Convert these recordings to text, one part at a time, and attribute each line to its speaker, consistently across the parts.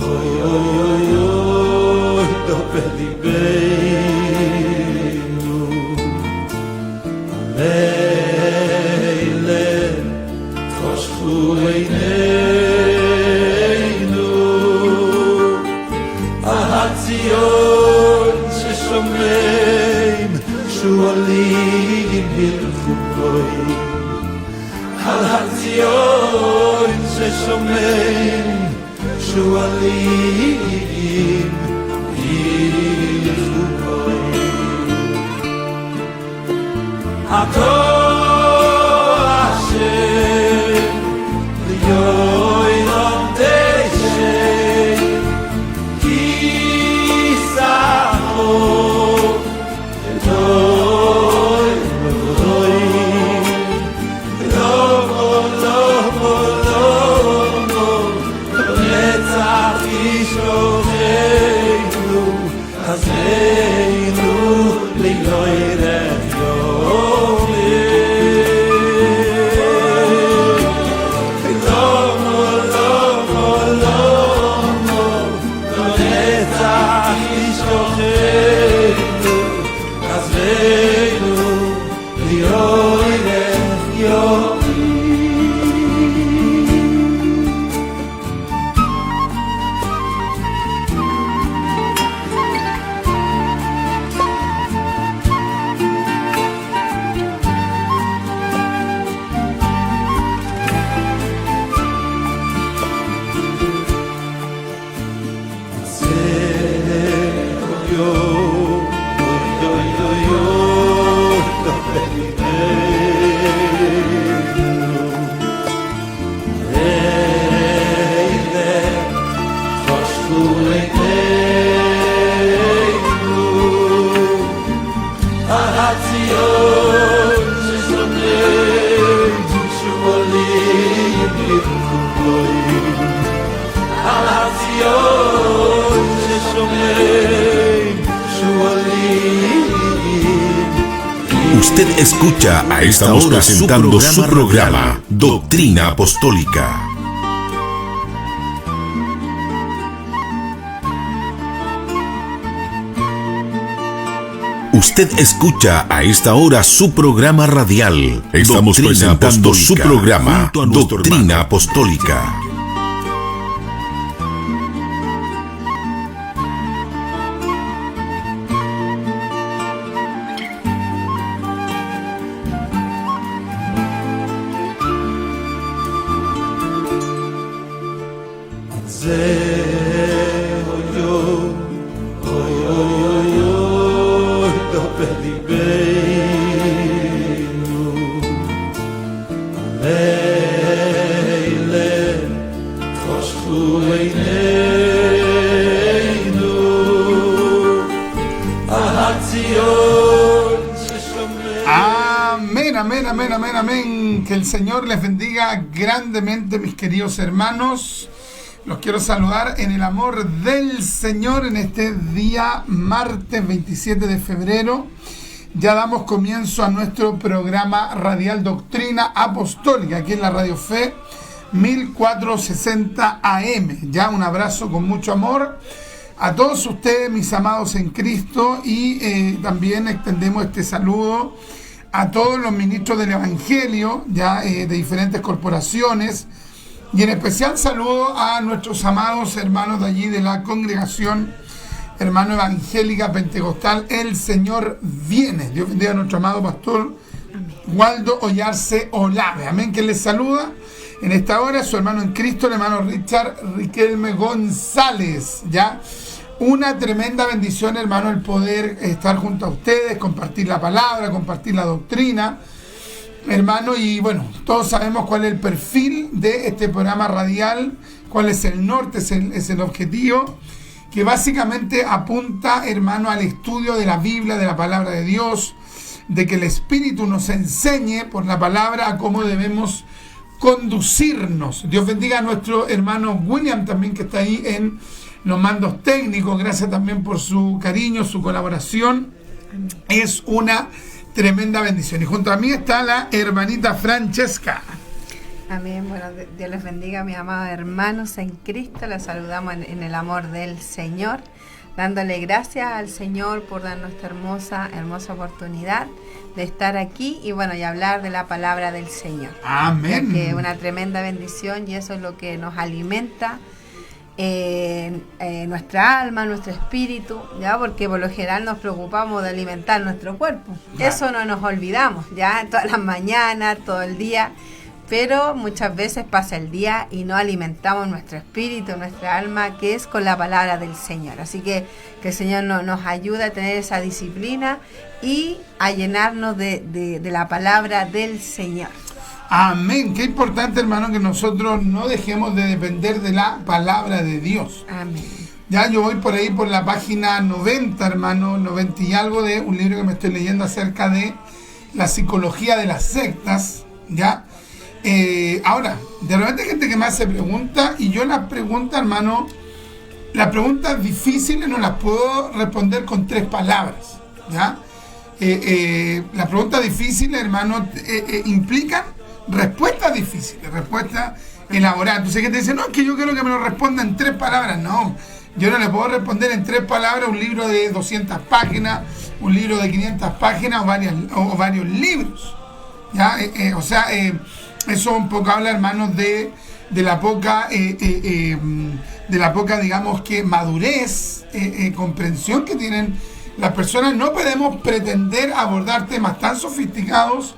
Speaker 1: oy oy oy oy do belibeinu leile khoshchu eineinu ahatzion sheshomein shualim bilchukoy ahatzion sheshomein shualim bilchukoy ato Hashem liyoyom teishem kisacho eloy eloy lomo lomo lomo netzach yishomenu chazenu liyoyrech
Speaker 2: Usted escucha a esta hora presentando su programa Doctrina Apostólica. Usted escucha a esta hora su programa radial. Estamos presentando su programa Doctrina Apostólica.
Speaker 3: Amén. Que el Señor les bendiga grandemente, mis queridos hermanos. Los quiero saludar en el amor del Señor en este día, martes 27 de febrero. Ya damos comienzo a nuestro programa radial Doctrina Apostólica, aquí en la Radio Fe 1460 AM. Ya un abrazo con mucho amor a todos ustedes, mis amados en Cristo, y también extendemos este saludo a todos los ministros del Evangelio, ya de diferentes corporaciones, y en especial saludo a nuestros amados hermanos de allí de la congregación hermano evangélica pentecostal El Señor Viene. Dios bendiga a nuestro amado pastor Waldo Ollarse Olave, amén, que les saluda en esta hora su hermano en Cristo, el hermano Richard Riquelme González. Ya una tremenda bendición, hermano, el poder estar junto a ustedes, compartir la palabra, compartir la doctrina, hermano. Y bueno, todos sabemos cuál es el perfil de este programa radial, cuál es el norte, es el objetivo, que básicamente apunta, hermano, al estudio de la Biblia, de la palabra de Dios, de que el Espíritu nos enseñe por la palabra a cómo debemos conducirnos. Dios bendiga a nuestro hermano William también, que está ahí en los mandos técnicos. Gracias también por su cariño, su colaboración. Es una tremenda bendición. Y junto a mí está la hermanita Francesca.
Speaker 4: Amén. Bueno, Dios les bendiga, mis amados hermanos en Cristo. Les saludamos en el amor del Señor, dándole gracias al Señor por darnos esta hermosa oportunidad de estar aquí y bueno, y hablar de la palabra del Señor.
Speaker 3: Amén.
Speaker 4: Que es una tremenda bendición y eso es lo que nos alimenta nuestra alma, nuestro espíritu, ya, porque por lo general nos preocupamos de alimentar nuestro cuerpo.
Speaker 3: Claro.
Speaker 4: Eso no nos olvidamos, ya, todas las mañanas, todo el día. Pero muchas veces pasa el día y no alimentamos nuestro espíritu, nuestra alma, que es con la palabra del Señor. Así que el Señor nos ayuda a tener esa disciplina y a llenarnos de la palabra del Señor.
Speaker 3: Amén. Qué importante, hermano, que nosotros no dejemos de depender de la palabra de Dios.
Speaker 4: Amén.
Speaker 3: Ya yo voy por ahí por la página 90, hermano, 90 y algo, de un libro que me estoy leyendo acerca de la psicología de las sectas, ¿ya? Ahora, de repente hay gente que me hace preguntas y yo las preguntas, hermano, las preguntas difíciles no las puedo responder con 3 palabras, ¿ya? Las preguntas difíciles, hermano, implican respuestas difíciles, respuestas elaboradas. Entonces, ¿qué te dice? No, es que yo quiero que me lo responda en 3 palabras. No, yo no le puedo responder en 3 palabras un libro de 200 páginas, un libro de 500 páginas o varios libros, ¿ya? Eso un poco habla, hermanos, de la poca, digamos, que madurez, comprensión que tienen las personas. No podemos pretender abordar temas tan sofisticados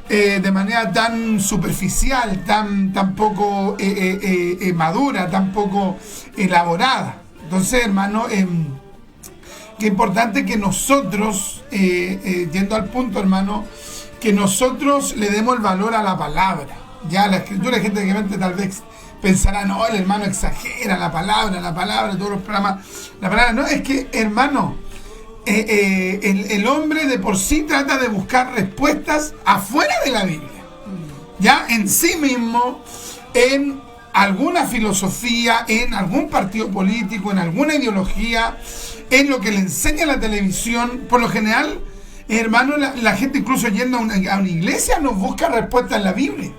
Speaker 3: de manera tan superficial, tan poco madura, tan poco elaborada. Entonces, hermano, qué importante que nosotros, yendo al punto, hermano, que nosotros le demos el valor a la palabra. Ya la escritura, hay gente que tal vez pensará, no, el hermano exagera la palabra, todos los programas, la palabra. No, es que, hermano, el hombre de por sí trata de buscar respuestas afuera de la Biblia, ya en sí mismo, en alguna filosofía, en algún partido político, en alguna ideología, en lo que le enseña la televisión. Por lo general, hermano, la gente incluso yendo a una iglesia no busca respuesta en la Biblia.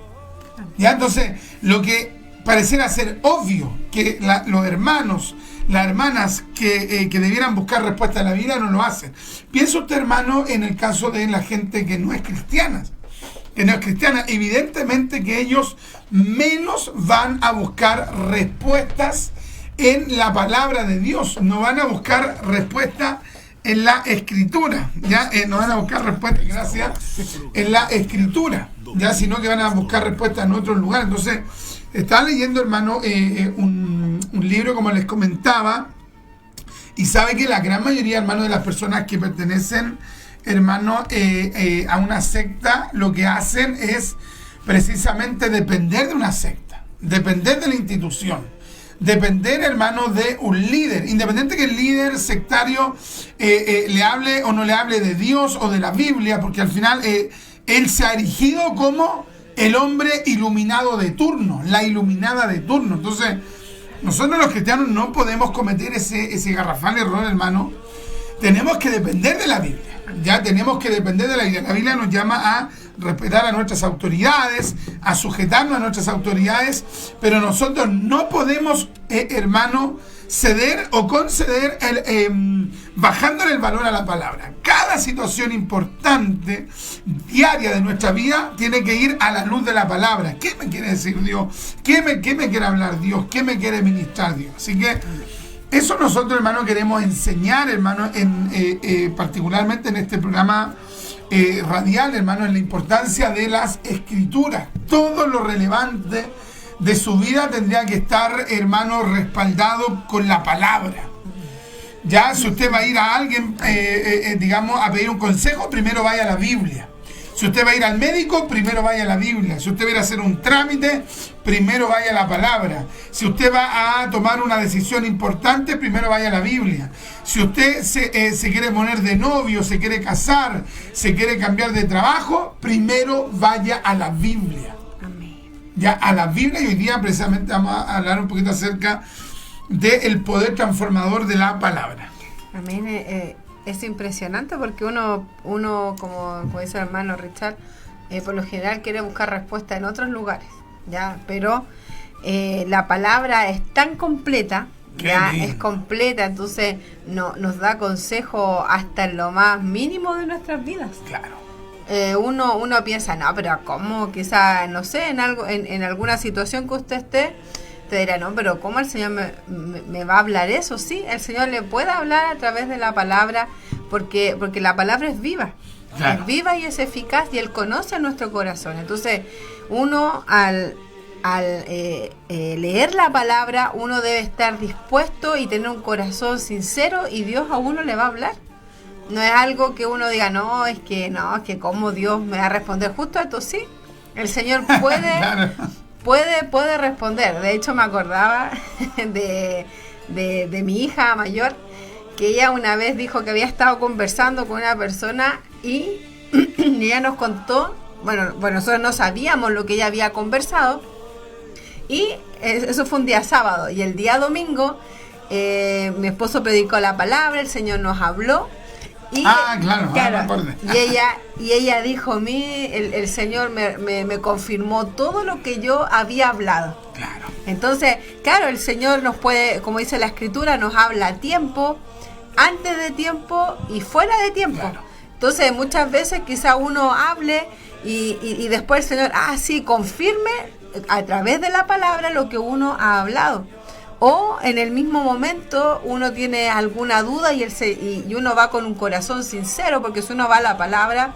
Speaker 3: ¿Ya? Entonces, lo que pareciera ser obvio, que los hermanos, las hermanas que debieran buscar respuesta en la Biblia no lo hacen. Piensa usted, hermano, en el caso de la gente que no es cristiana. Evidentemente que ellos menos van a buscar respuestas en la palabra de Dios. No van a buscar respuestas en la escritura, ya no van a buscar respuestas, gracias, en la escritura, ya, sino que van a buscar respuestas en otros lugares. Entonces, estaba leyendo, hermano, un libro, como les comentaba, y sabe que la gran mayoría, hermano, de las personas que pertenecen, hermano, a una secta, lo que hacen es precisamente depender de una secta, depender de la institución, depender, hermano, de un líder, independiente que el líder sectario le hable o no le hable de Dios o de la Biblia, porque al final él se ha erigido como el hombre iluminado de turno, la iluminada de turno. Entonces, nosotros los cristianos no podemos cometer ese garrafal error, hermano. Tenemos que depender de la Biblia, ya tenemos que depender de la Biblia. La Biblia nos llama a respetar a nuestras autoridades, a sujetarnos a nuestras autoridades, pero nosotros no podemos, hermano, ceder o conceder bajándole el valor a la palabra. Cada situación importante diaria de nuestra vida tiene que ir a la luz de la palabra. ¿Qué me quiere decir Dios? ¿Qué me quiere hablar Dios? ¿Qué me quiere ministrar Dios? Así que eso nosotros, hermano, queremos enseñar, hermano, particularmente en este programa radial, hermano, en la importancia de las escrituras. Todo lo relevante de su vida tendría que estar, hermano, respaldado con la palabra. Ya, si usted va a ir a alguien, digamos, a pedir un consejo, primero vaya a la Biblia. Si usted va a ir al médico, primero vaya a la Biblia. Si usted va a ir a hacer un trámite, primero vaya a la palabra. Si usted va a tomar una decisión importante, primero vaya a la Biblia. Si usted se quiere poner de novio, se quiere casar, se quiere cambiar de trabajo, primero vaya a la Biblia.
Speaker 4: Amén.
Speaker 3: Ya, a la Biblia. Y hoy día precisamente vamos a hablar un poquito acerca del poder transformador de la palabra.
Speaker 4: Amén. Es impresionante porque uno como dice el hermano Richard, por lo general quiere buscar respuesta en otros lugares. ¿ya? Pero la palabra es tan completa, ya es completa, entonces nos da consejo hasta en lo más mínimo de nuestras vidas.
Speaker 3: Claro.
Speaker 4: Uno piensa, no, pero ¿cómo? Quizá, no sé, en alguna situación que usted esté, te dirá, no, pero ¿cómo el Señor me va a hablar eso? Sí, el Señor le puede hablar a través de la palabra, porque la palabra es viva. Claro. Es viva y es eficaz, y Él conoce nuestro corazón. Entonces, uno al leer la palabra, uno debe estar dispuesto y tener un corazón sincero, y Dios a uno le va a hablar. No es algo que uno diga, no, es que cómo Dios me va a responder justo a esto. Sí, el Señor puede, claro. puede responder. De hecho, me acordaba de mi hija mayor, que ella una vez dijo que había estado conversando con una persona y ella nos contó, bueno, nosotros no sabíamos lo que ella había conversado, y eso fue un día sábado, y el día domingo mi esposo predicó la palabra, el Señor nos habló. Y,
Speaker 3: claro,
Speaker 4: y ella dijo, el Señor me confirmó todo lo que yo había hablado.
Speaker 3: Claro.
Speaker 4: Entonces, claro, el Señor nos puede, como dice la Escritura, nos habla a tiempo, antes de tiempo y fuera de tiempo. Claro. Entonces, muchas veces quizá uno hable y después el Señor, sí, confirme a través de la palabra lo que uno ha hablado. O en el mismo momento uno tiene alguna duda y uno va con un corazón sincero, porque si uno va a la palabra,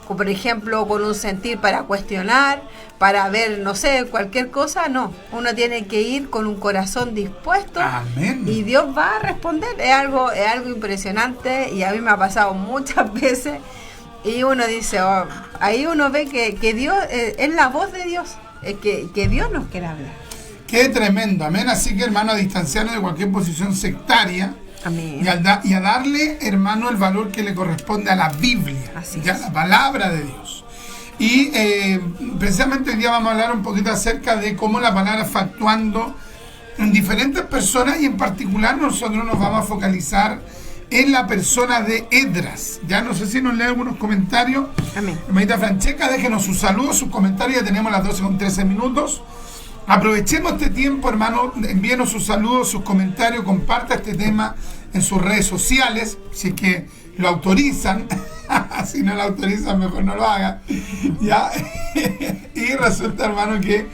Speaker 4: como por ejemplo con un sentir para cuestionar, para ver, no sé, cualquier cosa, no. Uno tiene que ir con un corazón dispuesto.
Speaker 3: Amén.
Speaker 4: Y Dios va a responder. Es algo impresionante, y a mí me ha pasado muchas veces. Y uno dice, ahí uno ve que Dios es la voz de Dios, que Dios nos quiere hablar.
Speaker 3: Qué tremendo, amén. Así que, hermano, a distanciarnos de cualquier posición sectaria.
Speaker 4: Amén.
Speaker 3: Y a darle, hermano, el valor que le corresponde a la Biblia, la palabra de Dios. Y precisamente hoy día vamos a hablar un poquito acerca de cómo la palabra fue actuando en diferentes personas, y en particular nosotros nos vamos a focalizar en la persona de Esdras. Ya no sé si nos lee algunos comentarios.
Speaker 4: Amén.
Speaker 3: Hermanita Francesca, déjenos sus saludos, sus comentarios. Ya tenemos las 12:13 minutos. Aprovechemos este tiempo, hermano, envíenos sus saludos, sus comentarios, comparta este tema en sus redes sociales, si es que lo autorizan. Si no lo autorizan, mejor no lo haga. ¿Ya? Y resulta, hermano, que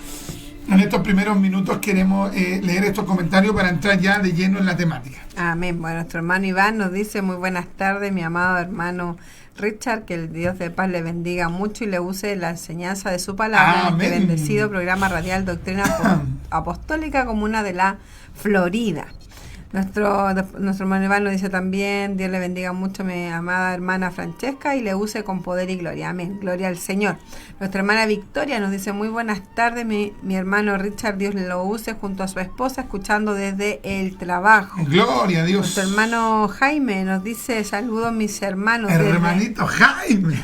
Speaker 3: en estos primeros minutos queremos leer estos comentarios para entrar ya de lleno en la temática.
Speaker 4: Amén. Bueno, nuestro hermano Iván nos dice, muy buenas tardes, mi amado hermano Richard, que el Dios de paz le bendiga mucho y le use la enseñanza de su palabra en este bendecido programa radial Doctrina Apostólica, Comuna de la Florida. Nuestro hermano Iván nos dice también, Dios le bendiga mucho a mi amada hermana Francesca y le use con poder y gloria. Amén, gloria al Señor. Nuestra hermana Victoria nos dice, muy buenas tardes, mi hermano Richard, Dios lo use junto a su esposa, escuchando desde el trabajo.
Speaker 3: Gloria a Dios.
Speaker 4: Nuestro hermano Jaime nos dice, saludos mis hermanos.
Speaker 3: Hermanito Jaime.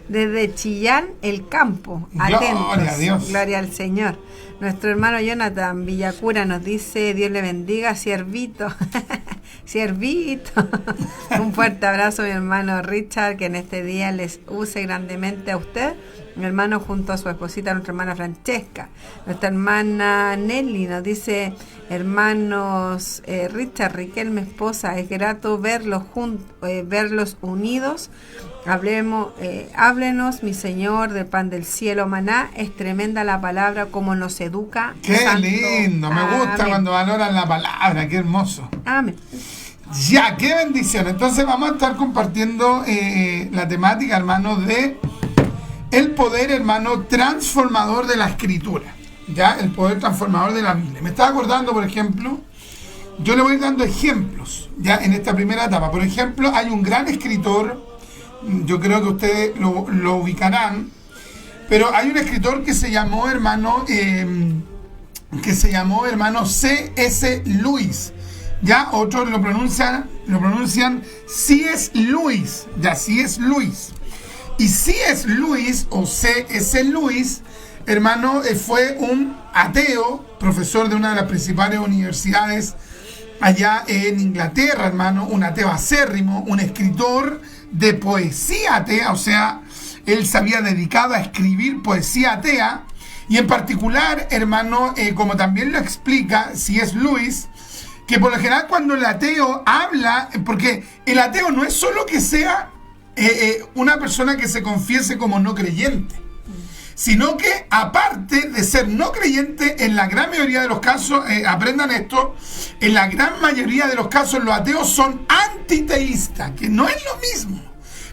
Speaker 4: Desde Chillán, el campo.
Speaker 3: Atentos. Gloria a Dios.
Speaker 4: Gloria al Señor. Nuestro hermano Jonathan Villacura nos dice, Dios le bendiga, siervito. Siervito. Un fuerte abrazo, mi hermano Richard, que en este día les use grandemente a usted, mi hermano, junto a su esposita, nuestra hermana Francesca. Nuestra hermana Nelly nos dice, hermanos Richard, Riquel, mi esposa, es grato verlos unidos. Háblenos, mi Señor, del pan del cielo, maná. Es tremenda la palabra, como nos educa.
Speaker 3: Qué
Speaker 4: Santo.
Speaker 3: Lindo, me gusta
Speaker 4: Amén.
Speaker 3: Cuando valoran la palabra, qué hermoso.
Speaker 4: Amén.
Speaker 3: Ya, qué bendición. Entonces vamos a estar compartiendo la temática, hermano, de el poder, hermano, transformador de la Escritura. Ya, el poder transformador de la Biblia. Me estaba acordando, por ejemplo, yo le voy dando ejemplos, ya, en esta primera etapa. Por ejemplo, hay un gran escritor, yo creo que ustedes lo ubicarán, pero hay un escritor que se llamó, hermano, C.S. Lewis. Ya, otros lo pronuncian C.S. Lewis. Ya, C.S. Lewis. Y C.S. Lewis, o C.S. Lewis, hermano, fue un ateo, profesor de una de las principales universidades allá en Inglaterra, hermano, un ateo acérrimo, un escritor de poesía atea, o sea, él se había dedicado a escribir poesía atea, Y en particular, hermano, como también lo explica C.S. Lewis, que por lo general cuando el ateo habla, porque el ateo no es solo que sea una persona que se confiese como no creyente, sino que aparte de ser no creyente, en la gran mayoría de los casos, aprendan esto, en la gran mayoría de los casos los ateos son antiteístas, que no es lo mismo,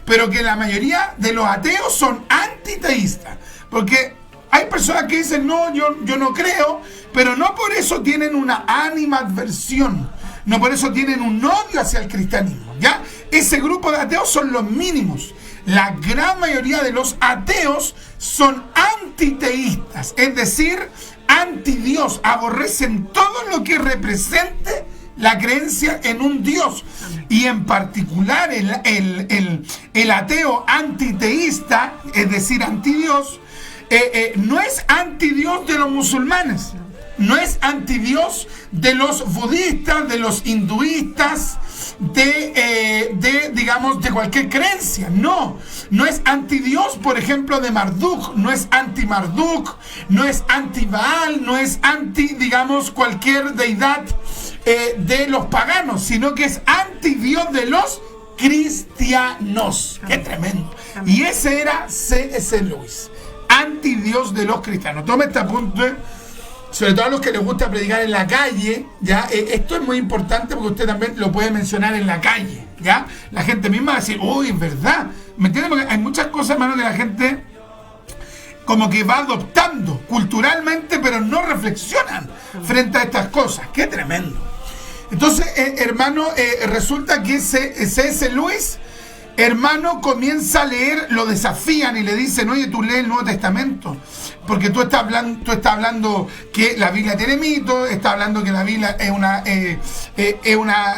Speaker 3: pero que la mayoría de los ateos son antiteístas, porque hay personas que dicen, no, yo no creo, pero no por eso tienen una animadversión, no por eso tienen un odio hacia el cristianismo, ¿ya? Ese grupo de ateos son los mínimos. La gran mayoría de los ateos son antiteístas, es decir, anti-Dios, aborrecen todo lo que represente la creencia en un Dios. Y en particular el ateo antiteísta, es decir, anti-Dios, no es anti-Dios de los musulmanes, no es anti-Dios de los budistas, de los hinduistas, digamos, de cualquier creencia. No es anti-Dios, por ejemplo, de Marduk, no es anti-Marduk, no es anti-Baal, no es anti, digamos, cualquier deidad de los paganos, sino que es anti-Dios de los cristianos. ¡Qué tremendo! Y ese era C.S. Lewis, anti-Dios de los cristianos. Toma este apunte, sobre todo a los que les gusta predicar en la calle, ¿ya? Esto es muy importante porque usted también lo puede mencionar en la calle, ¿ya? La gente misma va a decir, uy, es verdad, ¿me entiende? Porque hay muchas cosas, hermano, que la gente como que va adoptando culturalmente, pero no reflexionan frente a estas cosas. ¡Qué tremendo! Entonces, hermano, resulta que C.S. Lewis, hermano, comienza a leer, lo desafían y le dicen, oye, tú lees el Nuevo Testamento, porque tú estás hablando que la Biblia tiene mitos, estás hablando que la Biblia es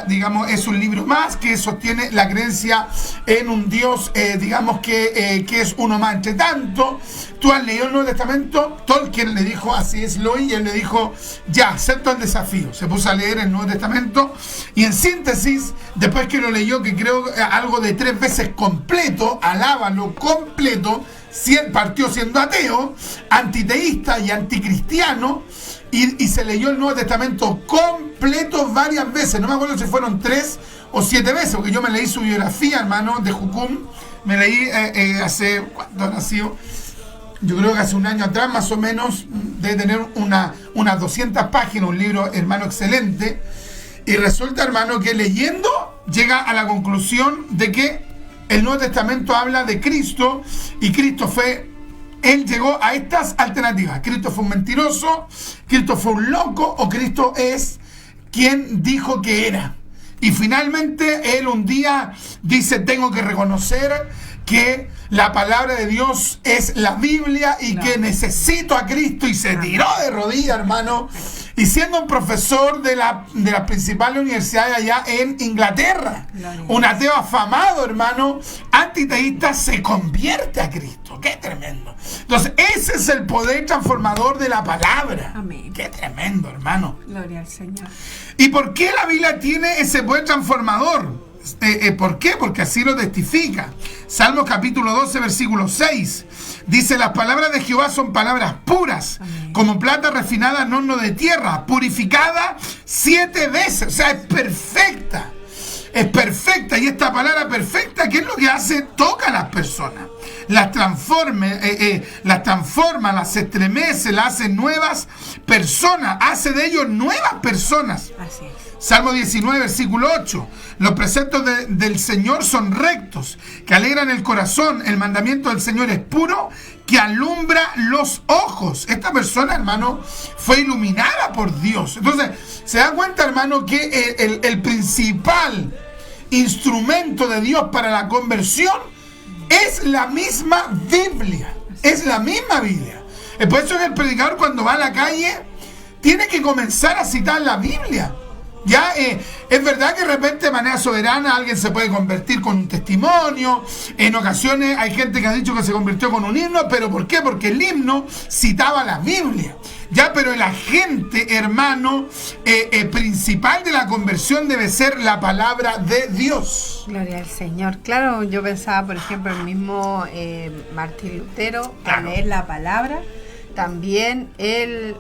Speaker 3: digamos, es un libro más que sostiene la creencia en un Dios, digamos, que es uno más entre tanto. Tú has leído el Nuevo Testamento. Tolkien le dijo así es Lewis, y él le dijo, ya, acepto el desafío. Se puso a leer el Nuevo Testamento y en síntesis, después que lo leyó, que creo algo de 3 veces completo, alábalo completo, partió siendo ateo, antiteísta y anticristiano, y se leyó el Nuevo Testamento completo varias veces. No me acuerdo si fueron 3 o 7 veces, porque yo me leí su biografía, hermano, de Jucum. Me leí hace, ¿cuánto nació? Yo creo que hace un año atrás, más o menos, debe tener unas 200 páginas, un libro, hermano, excelente. Y resulta, hermano, que leyendo llega a la conclusión de que el Nuevo Testamento habla de Cristo, y Cristo él llegó a estas alternativas. Cristo fue un mentiroso, Cristo fue un loco, o Cristo es quien dijo que era. Y finalmente él un día dice, tengo que reconocer que la palabra de Dios es la Biblia y que necesito a Cristo, y se tiró de rodillas, hermano, y siendo un profesor de la principal universidad allá en Inglaterra, un ateo afamado, hermano, antiteísta, se convierte a Cristo. ¡Qué tremendo! Entonces, ese es el poder transformador de la palabra.
Speaker 4: Amén.
Speaker 3: ¡Qué tremendo, hermano!
Speaker 4: Gloria al Señor.
Speaker 3: ¿Y por qué la Biblia tiene ese poder transformador? ¿Por qué? Porque así lo testifica. Salmos capítulo 12, versículo 6. Dice, las palabras de Jehová son palabras puras, amén, como plata refinada en horno de tierra, purificada 7 veces. O sea, es perfecta. Es perfecta. Y esta palabra perfecta, ¿qué es lo que hace? Toca a las personas. Las transforma, las estremece, las hace nuevas personas. Hace de ellos nuevas personas.
Speaker 4: Así es.
Speaker 3: Salmo 19, versículo 8. Los preceptos del Señor son rectos, que alegran el corazón. El mandamiento del Señor es puro, que alumbra los ojos. Esta persona, hermano, fue iluminada por Dios. Entonces, se da cuenta, hermano, que el principal instrumento de Dios para la conversión es la misma Biblia. Es la misma Biblia. Es por eso que el predicador, cuando va a la calle, tiene que comenzar a citar la Biblia. Ya, es verdad que de repente de manera soberana alguien se puede convertir con un testimonio. En ocasiones hay gente que ha dicho que se convirtió con un himno. ¿Pero por qué? Porque el himno citaba la Biblia. Ya, pero el agente, hermano, principal de la conversión debe ser la palabra de Dios.
Speaker 4: Gloria al Señor. Claro, yo pensaba, por ejemplo, el mismo Martín Lutero,
Speaker 3: claro,
Speaker 4: al leer la palabra, también él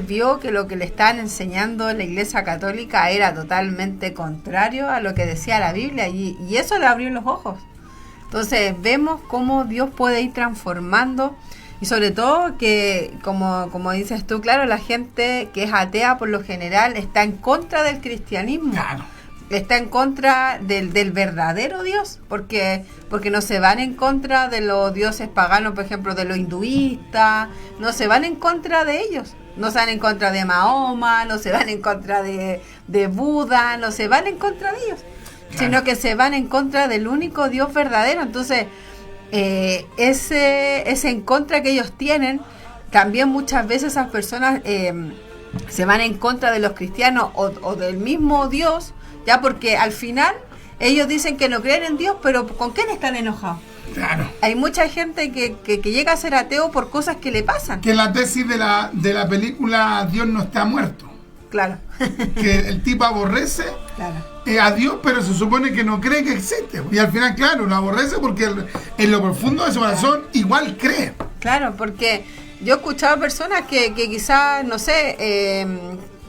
Speaker 4: vio que lo que le estaban enseñando la Iglesia Católica era totalmente contrario a lo que decía la Biblia, y eso le abrió los ojos. Entonces vemos cómo Dios puede ir transformando, y sobre todo que, como dices tú, claro, la gente que es atea por lo general está en contra del cristianismo.
Speaker 3: Claro.
Speaker 4: Está en contra del verdadero Dios, porque no se van en contra de los dioses paganos, por ejemplo, de los hinduistas, no se van en contra de ellos, no se van en contra de Mahoma, no se van en contra de Buda, no se van en contra de ellos, sino que se van en contra del único Dios verdadero. Entonces, ese en contra que ellos tienen, también muchas veces esas personas se van en contra de los cristianos o del mismo Dios, ya, porque al final ellos dicen que no creen en Dios, pero ¿con quién están enojados?
Speaker 3: Claro.
Speaker 4: Hay mucha gente que llega a ser ateo por cosas que le pasan.
Speaker 3: Que la tesis de la película Dios no está muerto.
Speaker 4: Claro.
Speaker 3: Que el tipo aborrece a Dios, pero se supone que no cree que existe. Y al final, claro, lo aborrece porque en lo profundo de su corazón igual cree.
Speaker 4: Claro, porque yo he escuchado personas que quizás, no sé,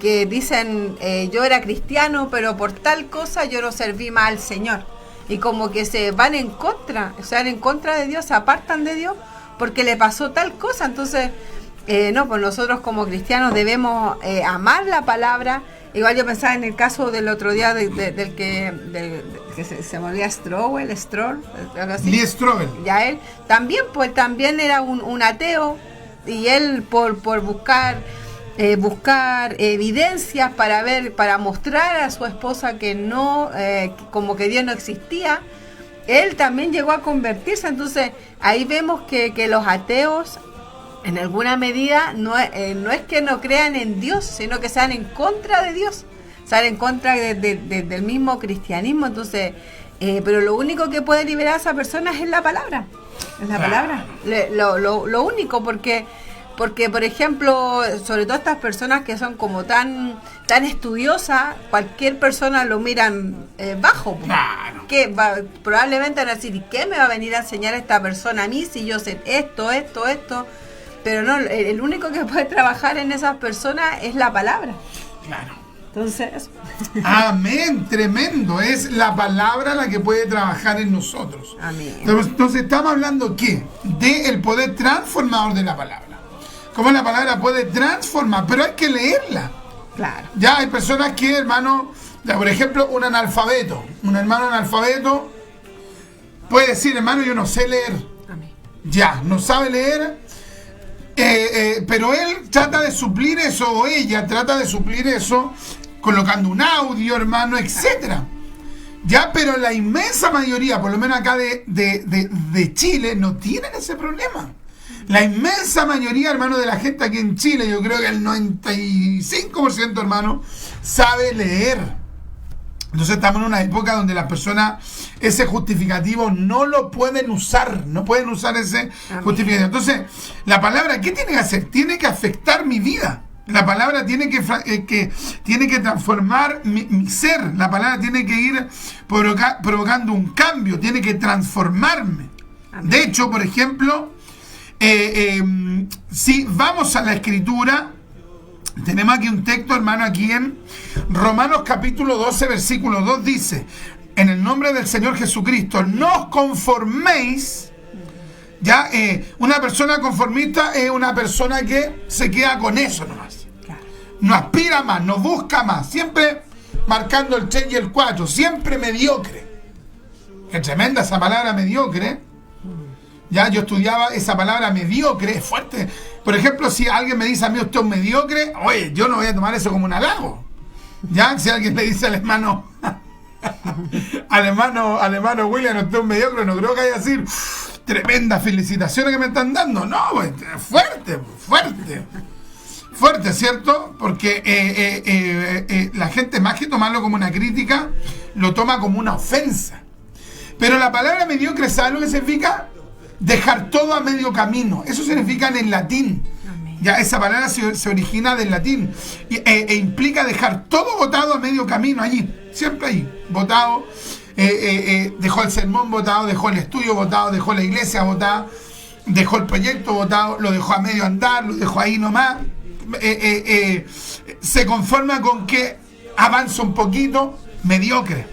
Speaker 4: que dicen, yo era cristiano, pero por tal cosa yo no serví más al Señor. Y como que se van en contra, o sea, en contra de Dios, se apartan de Dios porque le pasó tal cosa. Entonces, no, pues nosotros como cristianos debemos amar la palabra. Igual yo pensaba en el caso del otro día del que se movía Stroll, algo así.
Speaker 3: Lee Strobel.
Speaker 4: Ya él también, pues también era un ateo, y él por buscar evidencias para mostrar a su esposa que no, como que Dios no existía, él también llegó a convertirse. Entonces ahí vemos que los ateos en alguna medida no es que no crean en Dios, sino que sean en contra de Dios, sean en contra del mismo cristianismo. Entonces, pero lo único que puede liberar a esa persona es la palabra, palabra, lo único, porque por ejemplo, sobre todo estas personas que son como tan estudiosas, cualquier persona lo miran bajo.
Speaker 3: Claro.
Speaker 4: Que probablemente van a decir, ¿y qué me va a venir a enseñar esta persona a mí si yo sé esto? Pero no, el único que puede trabajar en esas personas es la palabra.
Speaker 3: Claro.
Speaker 4: Entonces,
Speaker 3: amén, tremendo. Es la palabra la que puede trabajar en nosotros.
Speaker 4: Amén.
Speaker 3: Entonces estamos hablando ¿qué? Del poder transformador de la palabra. Cómo la palabra puede transformar, pero hay que leerla.
Speaker 4: Claro.
Speaker 3: Ya hay personas que, hermano, ya, por ejemplo, un hermano analfabeto puede decir, hermano, yo no sé leer.
Speaker 4: Amén.
Speaker 3: Ya, no sabe leer. Pero él trata de suplir eso, o ella trata de suplir eso colocando un audio, hermano, etcétera. Ya, pero la inmensa mayoría, por lo menos acá de Chile, no tienen ese problema. La inmensa mayoría, hermano, de la gente aquí en Chile, yo creo que el 95%, hermano, sabe leer. Entonces estamos en una época donde las personas ese justificativo no lo pueden usar, no pueden usar ese justificativo. Entonces, la palabra, ¿qué tiene que hacer? Tiene que afectar mi vida. La palabra tiene que transformar mi ser. La palabra tiene que ir provocando un cambio, tiene que transformarme. Amén. De hecho, por ejemplo, si vamos a la Escritura, tenemos aquí un texto, hermano, aquí en Romanos capítulo 12, versículo 2 dice, en el nombre del Señor Jesucristo, no os conforméis. Ya, una persona conformista es una persona que se queda con eso nomás. No aspira más, no busca más, siempre marcando el 3 y el 4, siempre mediocre. Qué tremenda esa palabra mediocre. Ya, yo estudiaba esa palabra mediocre, es fuerte. Por ejemplo, si alguien me dice a mí, usted es un mediocre, oye, yo no voy a tomar eso como un halago. Ya, si alguien le dice al hermano William, usted es un mediocre, no creo que haya decir, tremendas felicitaciones que me están dando. No, pues, fuerte, ¿cierto? Porque la gente, más que tomarlo como una crítica, lo toma como una ofensa. Pero la palabra mediocre, ¿sabe lo que significa? Dejar todo a medio camino. Eso significa en latín. Amén. Ya esa palabra se origina del latín e implica dejar todo botado a medio camino allí, siempre ahí, botado. Dejó el sermón botado, dejó el estudio botado, dejó la iglesia botada. dejó el proyecto botado, lo dejó a medio andar, lo dejó ahí nomás, se conforma con que avanza un poquito, mediocre.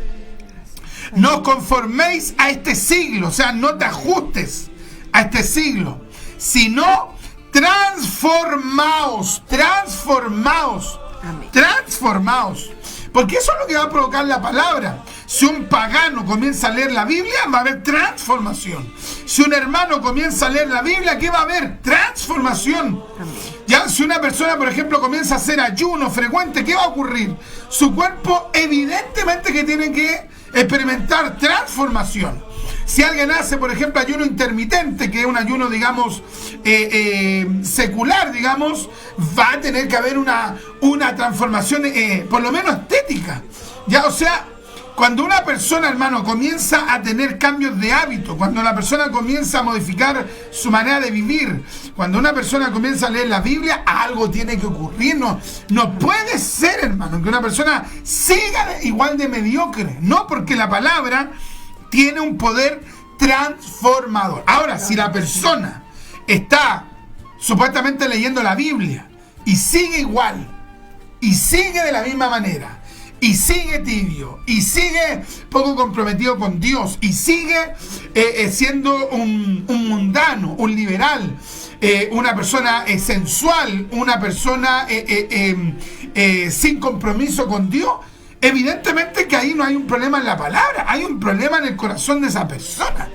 Speaker 3: No os conforméis a este siglo, o sea, no te ajustes a este siglo, sino transformaos.
Speaker 4: Amén.
Speaker 3: Transformaos. Porque eso es lo que va a provocar la palabra. Si un pagano comienza a leer la Biblia, va a haber transformación. Si un hermano comienza a leer la Biblia, ¿qué va a haber? Transformación. Ya, si una persona, por ejemplo, comienza a hacer ayuno frecuente, ¿qué va a ocurrir? Su cuerpo evidentemente que tiene que experimentar transformación. Si alguien hace, por ejemplo, ayuno intermitente, que es un ayuno, digamos, secular, digamos, va a tener que haber una transformación, por lo menos estética. Ya, o sea, cuando una persona, hermano, comienza a tener cambios de hábito, cuando la persona comienza a modificar su manera de vivir, cuando una persona comienza a leer la Biblia, algo tiene que ocurrir. No puede ser, hermano, que una persona siga igual de mediocre. No, porque la palabra tiene un poder transformador. Ahora, si la persona está supuestamente leyendo la Biblia y sigue igual, y sigue de la misma manera, y sigue tibio, y sigue poco comprometido con Dios, y sigue siendo un mundano, un liberal, una persona sensual, una persona sin compromiso con Dios, evidentemente que ahí no hay un problema en la palabra, hay un problema en el corazón de esa persona.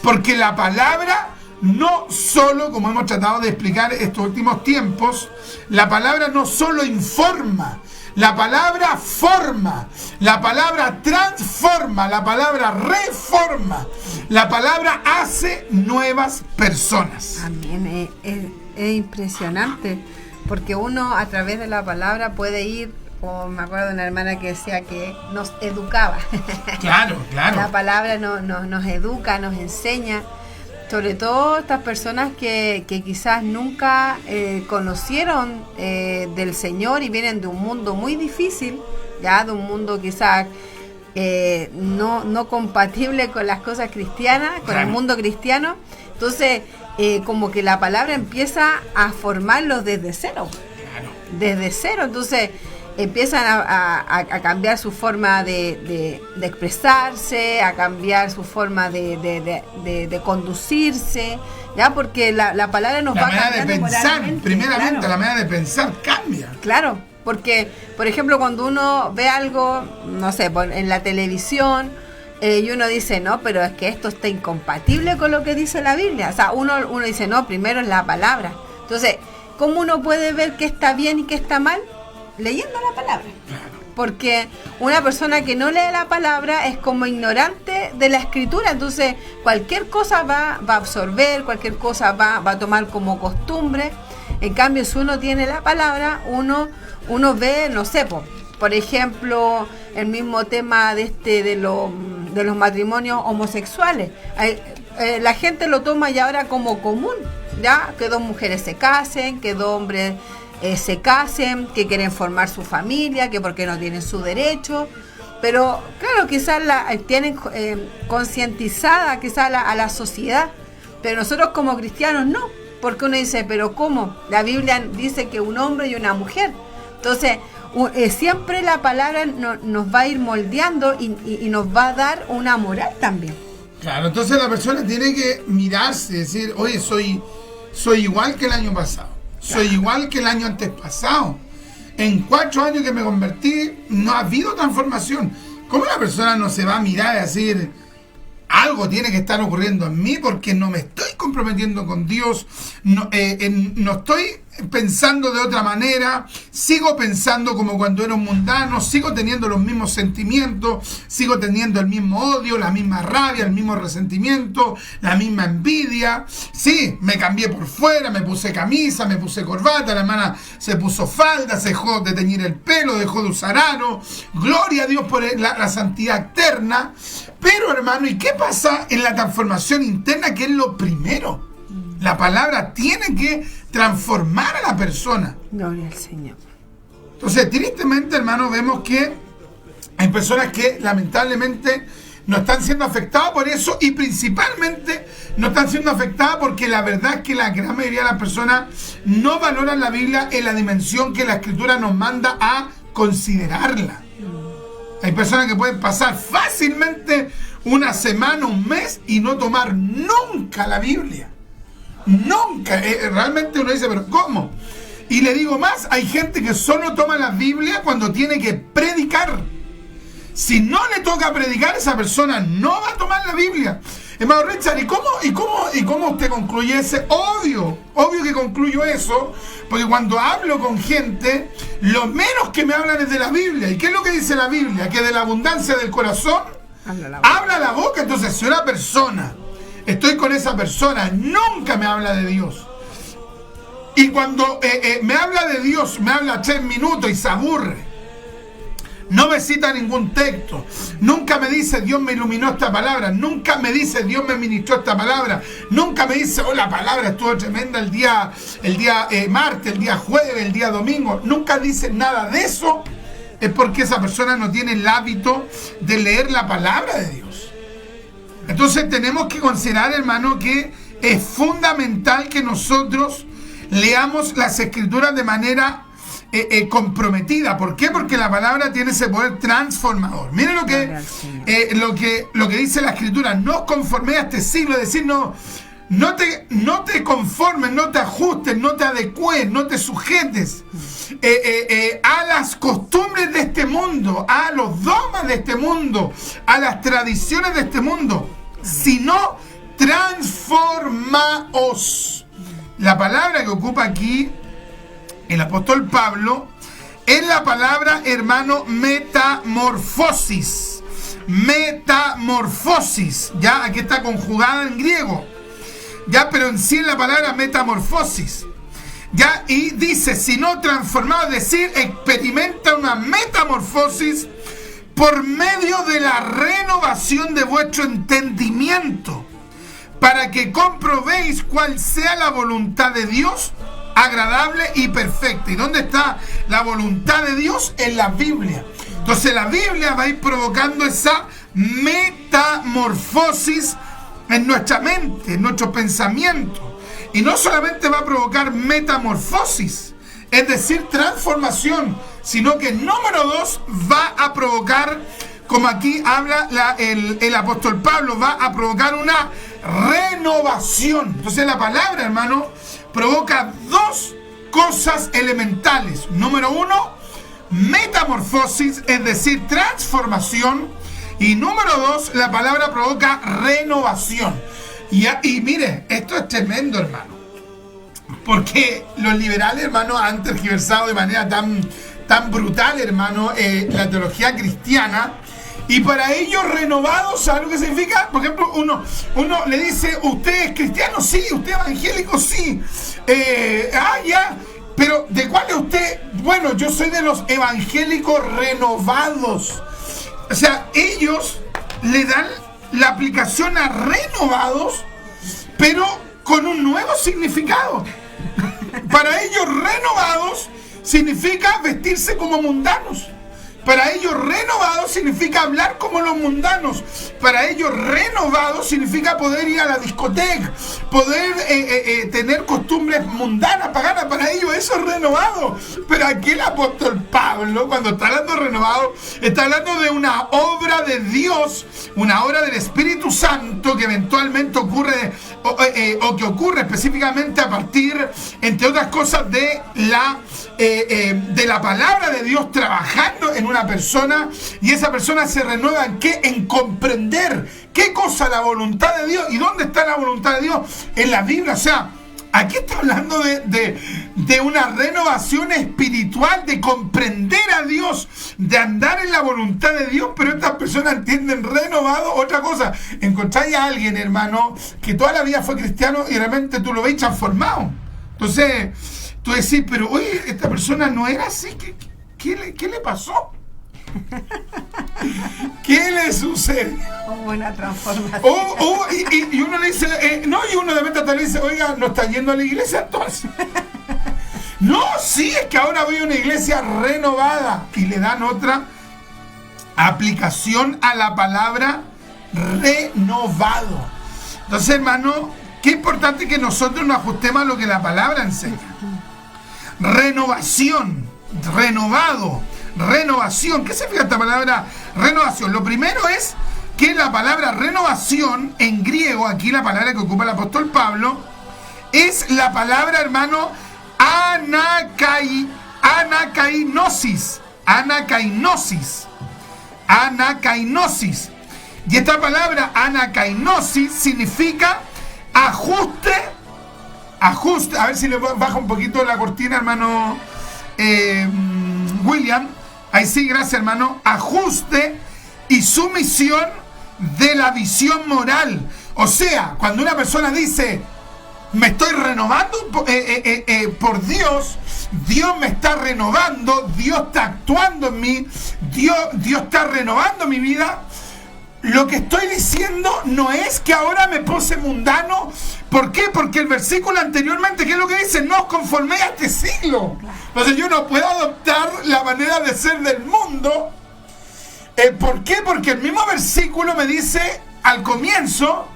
Speaker 3: Porque la palabra no solo, como hemos tratado de explicar estos últimos tiempos, la palabra no solo informa, la palabra forma, la palabra transforma, la palabra reforma, la palabra hace nuevas personas.
Speaker 4: Amén. Es impresionante, porque uno a través de la palabra puede ir. O me acuerdo de una hermana que decía que nos educaba.
Speaker 3: Claro.
Speaker 4: La palabra nos educa, nos enseña. Sobre todo estas personas que quizás nunca conocieron del Señor y vienen de un mundo muy difícil, ya de un mundo quizás no compatible con las cosas cristianas, con el mundo cristiano. Entonces, como que la palabra empieza a formarlos desde cero. Desde cero. Entonces empiezan a cambiar su forma de expresarse, a cambiar su forma de conducirse, ya, porque la palabra nos va cambiando.
Speaker 3: La manera de pensar, primeramente,
Speaker 4: claro.
Speaker 3: La manera de pensar cambia.
Speaker 4: Claro, porque, por ejemplo, cuando uno ve algo, no sé, en la televisión, y uno dice, no, pero es que esto está incompatible con lo que dice la Biblia. O sea, uno dice, no, primero es la palabra. Entonces, ¿cómo uno puede ver qué está bien y qué está mal? Leyendo la palabra. Porque una persona que no lee la palabra es como ignorante de la escritura. Entonces cualquier cosa va a absorber, cualquier cosa va a tomar como costumbre. En cambio, si uno tiene la palabra, uno ve, no sé, por ejemplo, el mismo tema de los matrimonios homosexuales. La gente lo toma ya ahora como común, ya, que dos mujeres se casen, que dos hombres se casen, que quieren formar su familia, que porque no tienen su derecho. Pero claro, quizás tienen concientizada quizás a la sociedad, pero nosotros como cristianos no, porque uno dice, pero ¿cómo? La Biblia dice que un hombre y una mujer. Entonces siempre la palabra nos va a ir moldeando y nos va a dar una moral también.
Speaker 3: Claro, entonces la persona tiene que mirarse, decir, oye, soy igual que el año pasado. Soy igual que el año antes pasado. En 4 años que me convertí, no ha habido transformación. ¿Cómo la persona no se va a mirar y decir, algo tiene que estar ocurriendo en mí porque no me estoy comprometiendo con Dios, no estoy pensando de otra manera, sigo pensando como cuando era un mundano, sigo teniendo los mismos sentimientos, sigo teniendo el mismo odio, la misma rabia, el mismo resentimiento, la misma envidia? Sí, me cambié por fuera, me puse camisa, me puse corbata, la hermana se puso falda, se dejó de teñir el pelo, dejó de usar aro, gloria a Dios por la santidad eterna. Pero, hermano, ¿y qué pasa en la transformación interna, que es lo primero? La palabra tiene que transformar a la persona.
Speaker 4: Gloria al Señor.
Speaker 3: Entonces, tristemente, hermano, vemos que hay personas que lamentablemente no están siendo afectadas por eso, y principalmente no están siendo afectadas porque la verdad es que la gran mayoría de las personas no valoran la Biblia en la dimensión que la Escritura nos manda a considerarla. Hay personas que pueden pasar fácilmente una semana, un mes y no tomar nunca la Biblia. Nunca. Realmente uno dice, pero ¿cómo? Y le digo más, hay gente que solo toma la Biblia cuando tiene que predicar. Si no le toca predicar, esa persona no va a tomar la Biblia. Hermano Richard, ¿y cómo usted concluye ese? Obvio que concluyo eso, porque cuando hablo con gente, lo menos que me hablan es de la Biblia. ¿Y qué es lo que dice la Biblia? Que de la abundancia del corazón habla la boca. Entonces, si una persona, estoy con esa persona, nunca me habla de Dios, y cuando me habla de Dios, me habla 3 minutos y se aburre, no me cita ningún texto, nunca me dice Dios me iluminó esta palabra, nunca me dice Dios me ministró esta palabra, nunca me dice la palabra estuvo tremenda el día martes, el día jueves, el día domingo, nunca dice nada de eso, es porque esa persona no tiene el hábito de leer la palabra de Dios. Entonces tenemos que considerar, hermano, que es fundamental que nosotros leamos las Escrituras de manera comprometida. ¿Por qué? Porque la palabra tiene ese poder transformador. Miren lo que dice la Escritura: no os conforméis a este siglo, es decir, no te conformes, no te ajustes, no te adecues, no te sujetes a las costumbres de este mundo, a los dogmas de este mundo, a las tradiciones de este mundo, sino transformaos. La palabra que ocupa aquí el apóstol Pablo es la palabra, hermano, metamorfosis. Metamorfosis, ya, aquí está conjugada en griego, ya, pero en sí es la palabra metamorfosis, ya, y dice, si no transformado, es decir, experimenta una metamorfosis por medio de la renovación de vuestro entendimiento, para que comprobéis cuál sea la voluntad de Dios, agradable y perfecta. ¿Y dónde está la voluntad de Dios? En la Biblia. Entonces la Biblia va a ir provocando esa metamorfosis en nuestra mente, en nuestro pensamiento. Y no solamente va a provocar metamorfosis, es decir, transformación, sino que número 2 va a provocar, como aquí habla el apóstol Pablo, va a provocar una renovación. Entonces la palabra, hermano, provoca 2 cosas elementales. Número 1, metamorfosis, es decir, transformación. Y número 2, la palabra provoca renovación. Y mire, esto es tremendo, hermano, porque los liberales, hermano, han tergiversado de manera tan brutal, hermano, la teología cristiana. Y para ellos renovados, ¿sabe lo que significa? Por ejemplo, uno le dice, ¿usted es cristiano? Sí. ¿Usted es evangélico? Sí. Ya. Pero ¿de cuál es usted? Bueno, yo soy de los evangélicos renovados. O sea, ellos le dan la aplicación a renovados, pero con un nuevo significado. Para ellos renovados significa vestirse como mundanos. Para ellos renovados significa hablar como los mundanos. Para ellos renovados significa poder ir a la discoteca, poder tener costumbres mundanas, paganas. Para ellos eso es renovado. Pero aquí el apóstol Pablo, cuando está hablando de renovado, está hablando de una obra de Dios, una obra del Espíritu Santo que eventualmente ocurre o que ocurre específicamente a partir, entre otras cosas, de la palabra de Dios trabajando en una persona, y esa persona se renueva ¿en qué? En comprender qué cosa la voluntad de Dios. ¿Y dónde está la voluntad de Dios? En la Biblia. O sea, aquí está hablando de una renovación espiritual, de comprender a Dios, de andar en la voluntad de Dios. Pero estas personas entienden renovado otra cosa. Encontráis a alguien, hermano, que toda la vida fue cristiano y realmente tú lo ves transformado. Entonces tú decís, pero oye, esta persona no era así. ¿Qué le pasó? ¿Qué le sucede?
Speaker 4: Una transformación.
Speaker 3: Y uno le dice, y uno de repente le dice, oiga, ¿no está yendo a la iglesia entonces? No, sí, es que ahora voy a una iglesia renovada. Y le dan otra aplicación a la palabra renovado. Entonces, hermano, qué importante que nosotros nos ajustemos a lo que la palabra enseña. Renovación, renovado, renovación. ¿Qué significa esta palabra renovación? Lo primero es que la palabra renovación en griego, aquí la palabra que ocupa el apóstol Pablo, es la palabra, hermano, anakainosis. Anakainosis. Y esta palabra anakainosis significa ajuste. A ver si le baja un poquito la cortina, hermano William. Ahí sí, gracias, hermano. Ajuste y sumisión de la visión moral. O sea, cuando una persona dice, me estoy renovando por Dios, Dios me está renovando, Dios está actuando en mí, Dios está renovando mi vida. Lo que estoy diciendo no es que ahora me pose mundano. ¿Por qué? Porque el versículo anteriormente, ¿qué es lo que dice? No os conforméis a este siglo. Entonces yo no puedo adoptar la manera de ser del mundo. ¿Por qué? Porque el mismo versículo me dice al comienzo,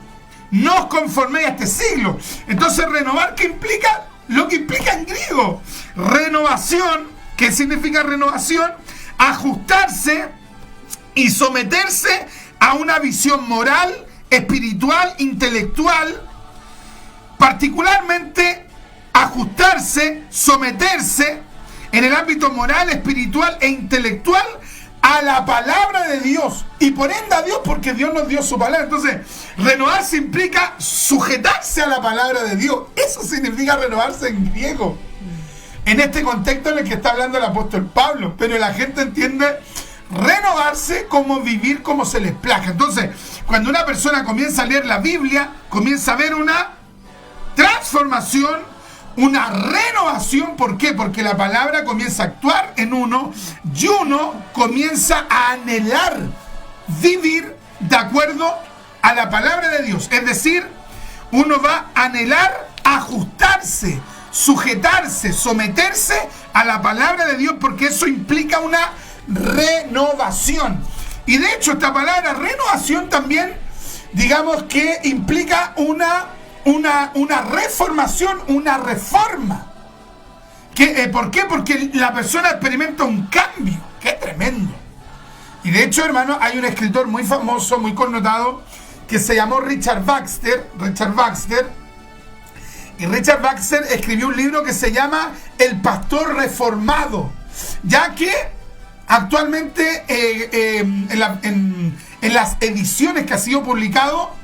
Speaker 3: no os conforméis a este siglo. Entonces renovar, ¿qué implica? Lo que implica en griego. Renovación. ¿Qué significa renovación? Ajustarse y someterse a una visión moral, espiritual, intelectual, particularmente ajustarse, someterse en el ámbito moral, espiritual e intelectual a la palabra de Dios, y por ende a Dios, porque Dios nos dio su palabra. Entonces, renovarse implica sujetarse a la palabra de Dios. Eso significa renovarse en griego, en este contexto en el que está hablando el apóstol Pablo. Pero la gente entiende renovarse como vivir como se les plazca. Entonces, cuando una persona comienza a leer la Biblia, comienza a ver una transformación, una renovación. ¿Por qué? Porque la palabra comienza a actuar en uno y uno comienza a anhelar vivir de acuerdo a la palabra de Dios. Es decir, uno va a anhelar ajustarse, sujetarse, someterse a la palabra de Dios, porque eso implica una renovación. Y de hecho esta palabra renovación también, digamos que implica una reformación, una reforma. ¿Por qué? Porque la persona experimenta un cambio. ¡Qué tremendo! Y de hecho, hermano, hay un escritor muy famoso, muy connotado, que se llamó Richard Baxter. Y Richard Baxter escribió un libro que se llama El Pastor Reformado, ya que actualmente en las ediciones que ha sido publicado,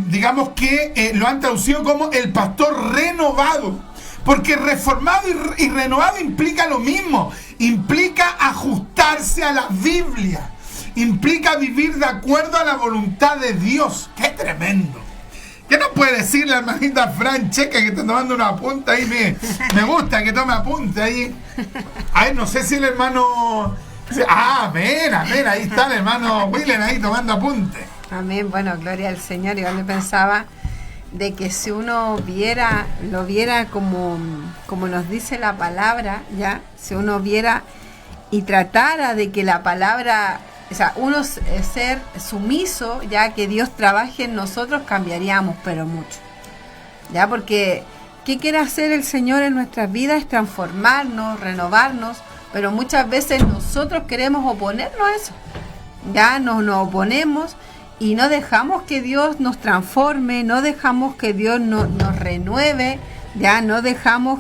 Speaker 3: digamos que lo han traducido como el pastor renovado, porque reformado y renovado implica lo mismo, implica ajustarse a la Biblia, implica vivir de acuerdo a la voluntad de Dios. ¡Qué tremendo! ¿Qué nos puede decir la hermanita Francesca que está tomando una apunte ahí? Me gusta que tome apunte ahí. A ver, no sé si el hermano... mira, ahí está el hermano Willen ahí tomando apunte.
Speaker 4: Amén. Bueno, gloria al Señor. Yo le pensaba de que si uno lo viera como nos dice la palabra, ya, si uno viera y tratara de que la palabra, o sea, uno ser sumiso, ya que Dios trabaje en nosotros, cambiaríamos, pero mucho. Ya, porque ¿qué quiere hacer el Señor en nuestras vidas? Es transformarnos, renovarnos, pero muchas veces nosotros queremos oponernos a eso. Ya nos oponemos y no dejamos que Dios nos transforme, no dejamos que Dios nos renueve, ya no dejamos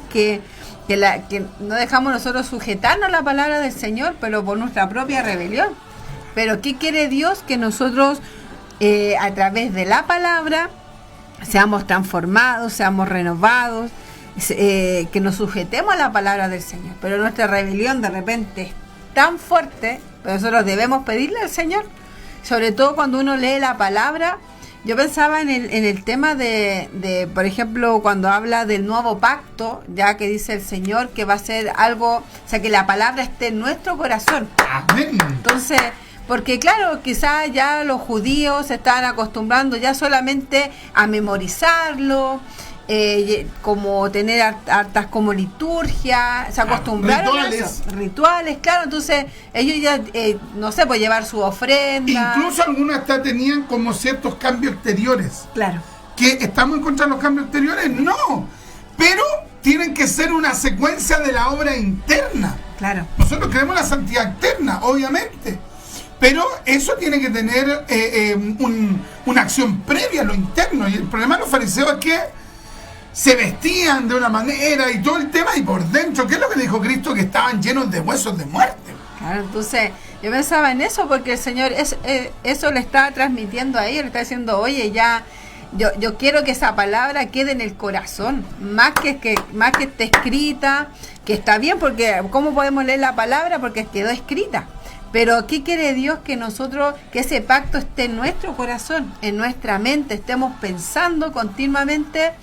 Speaker 4: no dejamos nosotros sujetarnos a la palabra del Señor, pero por nuestra propia rebelión. Pero ¿qué quiere Dios? Que nosotros a través de la palabra seamos transformados, seamos renovados, que nos sujetemos a la palabra del Señor. Pero nuestra rebelión de repente es tan fuerte, pero nosotros debemos pedirle al Señor, sobre todo cuando uno lee la palabra. Yo pensaba en el tema de, por ejemplo, cuando habla del nuevo pacto, ya que dice el Señor que va a ser algo, o sea, que la palabra esté en nuestro corazón.
Speaker 3: Amén.
Speaker 4: Entonces, porque claro, quizás ya los judíos se estaban acostumbrando ya solamente a memorizarlo como tener hartas como liturgia, se acostumbraron a eso, rituales, claro, entonces ellos ya, no sé, pues llevar su ofrenda.
Speaker 3: Incluso algunos hasta tenían como ciertos cambios exteriores.
Speaker 4: Claro.
Speaker 3: ¿Que estamos en contra de los cambios exteriores? No, pero tienen que ser una secuencia de la obra interna.
Speaker 4: Claro.
Speaker 3: Nosotros queremos la santidad externa, obviamente, pero eso tiene que tener una acción previa a lo interno. Y el problema de los fariseos es que se vestían de una manera y todo el tema, y por dentro, ¿qué es lo que dijo Cristo? Que estaban llenos de huesos de muerte.
Speaker 4: Claro, entonces yo pensaba en eso porque el Señor eso le estaba transmitiendo a ellos, le está diciendo, oye, ya, yo quiero que esa palabra quede en el corazón, más que esté escrita, que está bien, porque ¿cómo podemos leer la palabra? Porque quedó escrita. Pero ¿qué quiere Dios? Que nosotros, que ese pacto esté en nuestro corazón, en nuestra mente, estemos pensando continuamente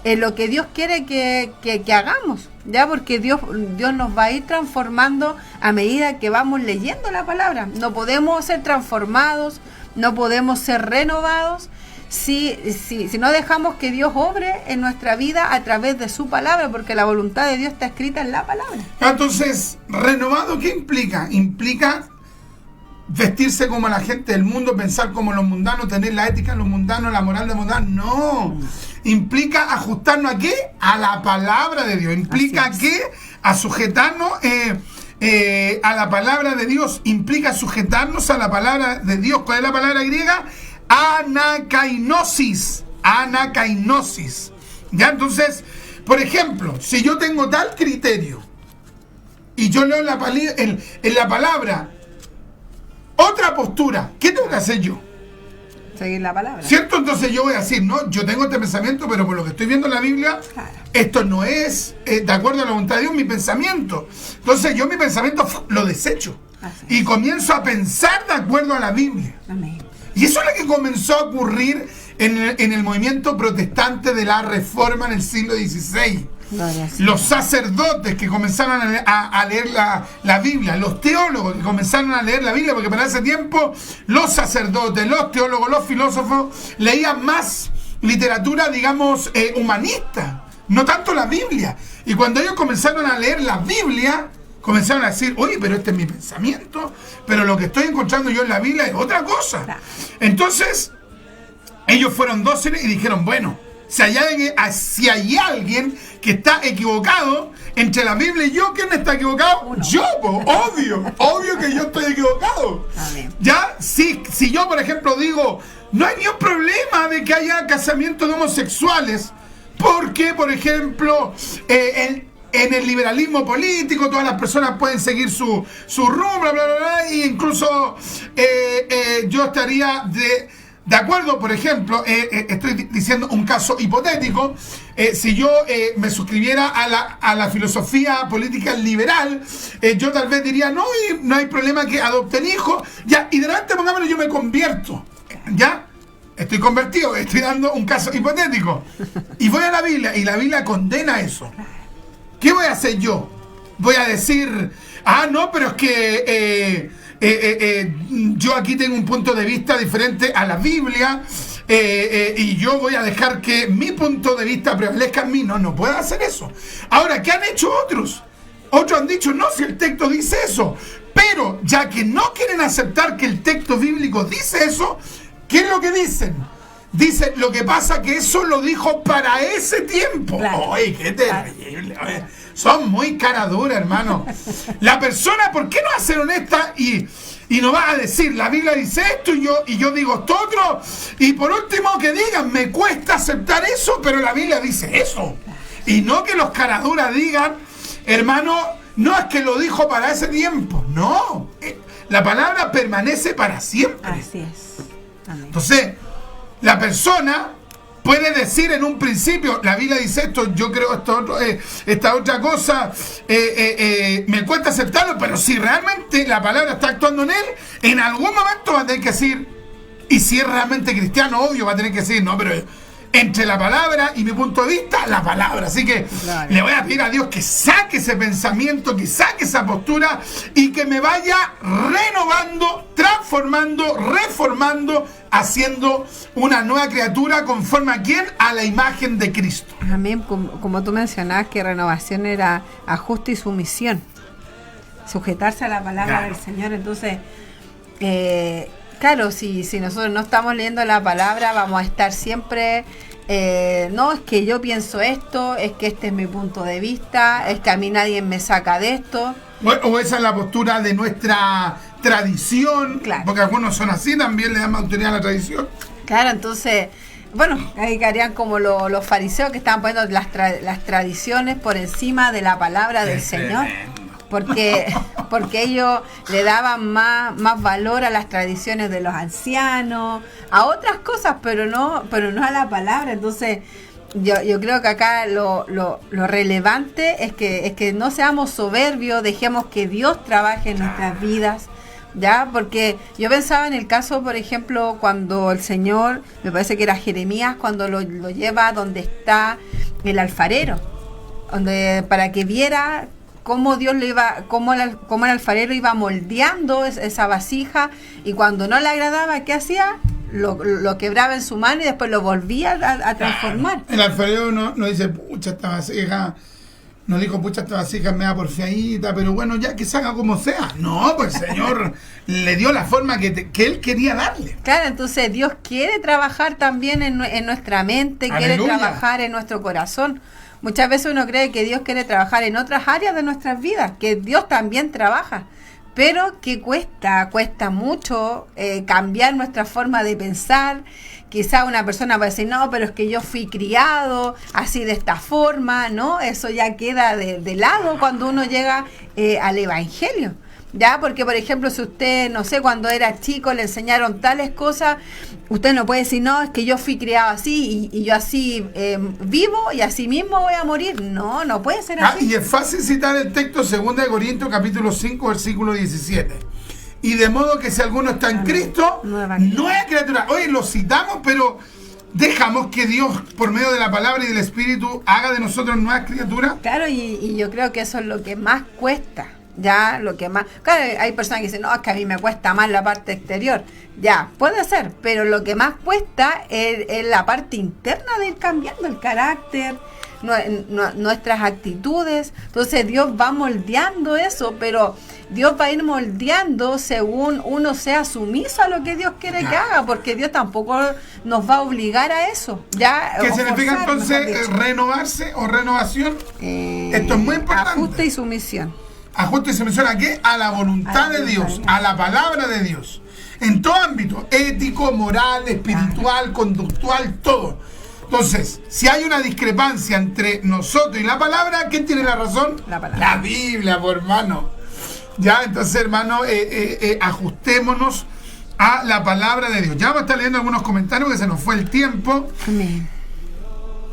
Speaker 4: en lo que Dios quiere que hagamos, ya, porque Dios nos va a ir transformando a medida que vamos leyendo la palabra. No podemos ser transformados, no podemos ser renovados si no dejamos que Dios obre en nuestra vida a través de su palabra, porque la voluntad de Dios está escrita en la palabra.
Speaker 3: Entonces, renovado, ¿qué implica? Implica vestirse como la gente del mundo, pensar como los mundanos, tener la ética de los mundanos, la moral de los mundanos. No. Implica ajustarnos ¿a qué? A la palabra de Dios. Implica ¿qué? A sujetarnos a la palabra de Dios. Implica sujetarnos a la palabra de Dios. ¿Cuál es la palabra griega? Anakainosis. Anakainosis. Ya, entonces, por ejemplo, si yo tengo tal criterio y yo leo en la palabra otra postura, ¿qué tengo que hacer yo?
Speaker 4: Seguir la palabra.
Speaker 3: ¿Cierto? Entonces yo voy a decir, no, yo tengo este pensamiento, pero por lo que estoy viendo en la Biblia, claro, esto no es de acuerdo a la voluntad de Dios, mi pensamiento. Entonces yo mi pensamiento lo desecho. Y comienzo a pensar de acuerdo a la Biblia. Amén. Y eso es lo que comenzó a ocurrir en el movimiento protestante de la Reforma en el siglo XVI. Los sacerdotes que comenzaron a leer la Biblia, los teólogos que comenzaron a leer la Biblia, porque para ese tiempo los sacerdotes, los teólogos, los filósofos leían más literatura, digamos, humanista, no tanto la Biblia. Y cuando ellos comenzaron a leer la Biblia, comenzaron a decir, oye, pero este es mi pensamiento, pero lo que estoy encontrando yo en la Biblia es otra cosa. Entonces, ellos fueron dóciles y dijeron, bueno, si hay alguien que está equivocado entre la Biblia y yo, ¿quién está equivocado? Uno. Yo, obvio que yo estoy equivocado. Amén. Ya, si yo, por ejemplo, digo, no hay ningún problema de que haya casamientos de homosexuales, porque, por ejemplo, en el liberalismo político todas las personas pueden seguir su rumbo, bla, bla, bla, e incluso yo estaría de acuerdo, por ejemplo, estoy diciendo un caso hipotético, si yo me suscribiera a la filosofía política liberal, yo tal vez diría, no hay problema que adopten hijos, ya, y de repente, pongámoslo, yo me convierto, ya, estoy convertido, estoy dando un caso hipotético, y voy a la Biblia, y la Biblia condena eso. ¿Qué voy a hacer yo? Voy a decir, no, pero es que yo aquí tengo un punto de vista diferente a la Biblia y yo voy a dejar que mi punto de vista prevalezca en mí. No puedo hacer eso. Ahora, ¿qué han hecho otros? Otros han dicho, no, si el texto dice eso. Pero ya que no quieren aceptar que el texto bíblico dice eso, ¿qué es lo que dicen? Dice, lo que pasa que eso lo dijo para ese tiempo. Claro. Oye, qué terrible. Oye, son muy cara dura, hermano. La persona, ¿por qué no va a ser honesta y no va a decir, la Biblia dice esto y yo digo esto otro? Y por último que digan, me cuesta aceptar eso, pero la Biblia dice eso. Y no que los caraduras digan, hermano, no es que lo dijo para ese tiempo. No, la palabra permanece para siempre.
Speaker 4: Así es. Amén.
Speaker 3: Entonces, la persona puede decir en un principio, la Biblia dice esto, yo creo esta otra cosa, me cuesta aceptarlo, pero si realmente la palabra está actuando en él, en algún momento va a tener que decir, y si es realmente cristiano, obvio, va a tener que decir, no, pero entre la palabra y mi punto de vista, la palabra. Así que
Speaker 4: Claro.
Speaker 3: le voy a pedir a Dios que saque ese pensamiento, que saque esa postura y que me vaya renovando, transformando, reformando, haciendo una nueva criatura conforme a quién, a la imagen de Cristo.
Speaker 4: Amén. Como tú mencionabas que renovación era ajuste y sumisión. Sujetarse a la palabra
Speaker 3: Claro.
Speaker 4: del Señor. Entonces, claro, si nosotros no estamos leyendo la palabra, vamos a estar siempre, no, es que yo pienso esto, es que este es mi punto de vista, es que a mí nadie me saca de esto.
Speaker 3: O esa es la postura de nuestra tradición,
Speaker 4: Claro.
Speaker 3: porque algunos son así, también le dan más autoridad a la tradición.
Speaker 4: Claro, entonces, bueno, ahí quedarían como los fariseos que estaban poniendo las tradiciones por encima de la palabra del Señor. Porque ellos le daban más valor a las tradiciones de los ancianos, a otras cosas, pero no a la palabra. Entonces, yo creo que acá lo relevante es que no seamos soberbios, dejemos que Dios trabaje en nuestras vidas. Ya, porque yo pensaba en el caso, por ejemplo, cuando el Señor, me parece que era Jeremías, cuando lo lleva donde está el alfarero, donde para que viera cómo Dios le iba, cómo el alfarero iba moldeando esa vasija, y cuando no le agradaba, ¿qué hacía? Lo quebraba en su mano y después lo volvía a transformar.
Speaker 3: El alfarero no dice, pucha, esta vasija, no dijo, pucha, esta vasija me da porfiadita, pero bueno, ya que se haga como sea. No, pues el Señor le dio la forma que Él quería darle.
Speaker 4: Claro, entonces Dios quiere trabajar también en nuestra mente, quiere
Speaker 3: Aleluya.
Speaker 4: trabajar en nuestro corazón. Muchas veces uno cree que Dios quiere trabajar en otras áreas de nuestras vidas, que Dios también trabaja, pero que cuesta mucho cambiar nuestra forma de pensar. Quizá una persona va a decir, no, pero es que yo fui criado así de esta forma, ¿no? Eso ya queda de lado cuando uno llega al Evangelio. Ya, porque por ejemplo, si usted, no sé, cuando era chico le enseñaron tales cosas, usted no puede decir, no, es que yo fui criado así y yo así vivo y así mismo voy a morir. No puede ser así.
Speaker 3: Y es fácil citar el texto 2 de Corintios capítulo 5 versículo 17. Y de modo que si alguno está en Cristo,
Speaker 4: Nueva
Speaker 3: criatura. Oye, lo citamos, pero dejamos que Dios, por medio de la palabra y del Espíritu, haga de nosotros nuevas criaturas.
Speaker 4: Claro, y yo creo que eso es lo que más cuesta. Ya, lo que más... Claro, hay personas que dicen, no, es que a mí me cuesta más la parte exterior. Ya, puede ser, pero lo que más cuesta es la parte interna de ir cambiando el carácter, nuestras actitudes. Entonces Dios va moldeando eso, pero Dios va a ir moldeando según uno sea sumiso a lo que Dios quiere que haga, porque Dios tampoco nos va a obligar a eso. Ya,
Speaker 3: ¿Qué
Speaker 4: o
Speaker 3: significa
Speaker 4: forzar,
Speaker 3: entonces
Speaker 4: mejor dicho.
Speaker 3: renovarse o renovación? Esto es muy importante.
Speaker 4: Ajuste y sumisión.
Speaker 3: Ajuste y sumisión ¿a qué? A la voluntad de Dios, a la palabra de Dios. En todo ámbito, ético, moral, espiritual, conductual, todo. Entonces, si hay una discrepancia entre nosotros y la palabra, ¿quién tiene la razón?
Speaker 4: La palabra.
Speaker 3: La Biblia, por hermano. Ya, entonces, hermano, ajustémonos a la palabra de Dios. Ya vamos a estar leyendo algunos comentarios que se nos fue el tiempo.
Speaker 4: Amén.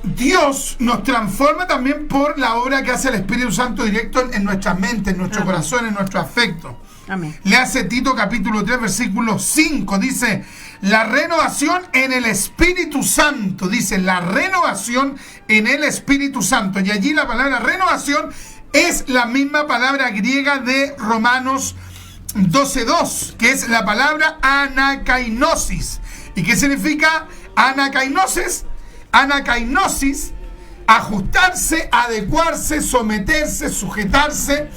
Speaker 3: Dios nos transforma también por la obra que hace el Espíritu Santo directo en nuestra mente, en nuestro corazón, en nuestro afecto.
Speaker 4: Amén.
Speaker 3: Le hace Tito capítulo 3 versículo 5, dice, la renovación en el Espíritu Santo, dice, la renovación en el Espíritu Santo. Y allí la palabra renovación es la misma palabra griega de Romanos 12:2, que es la palabra anakainosis. ¿Y qué significa anakainosis? Anakainosis, ajustarse, adecuarse, someterse, sujetarse,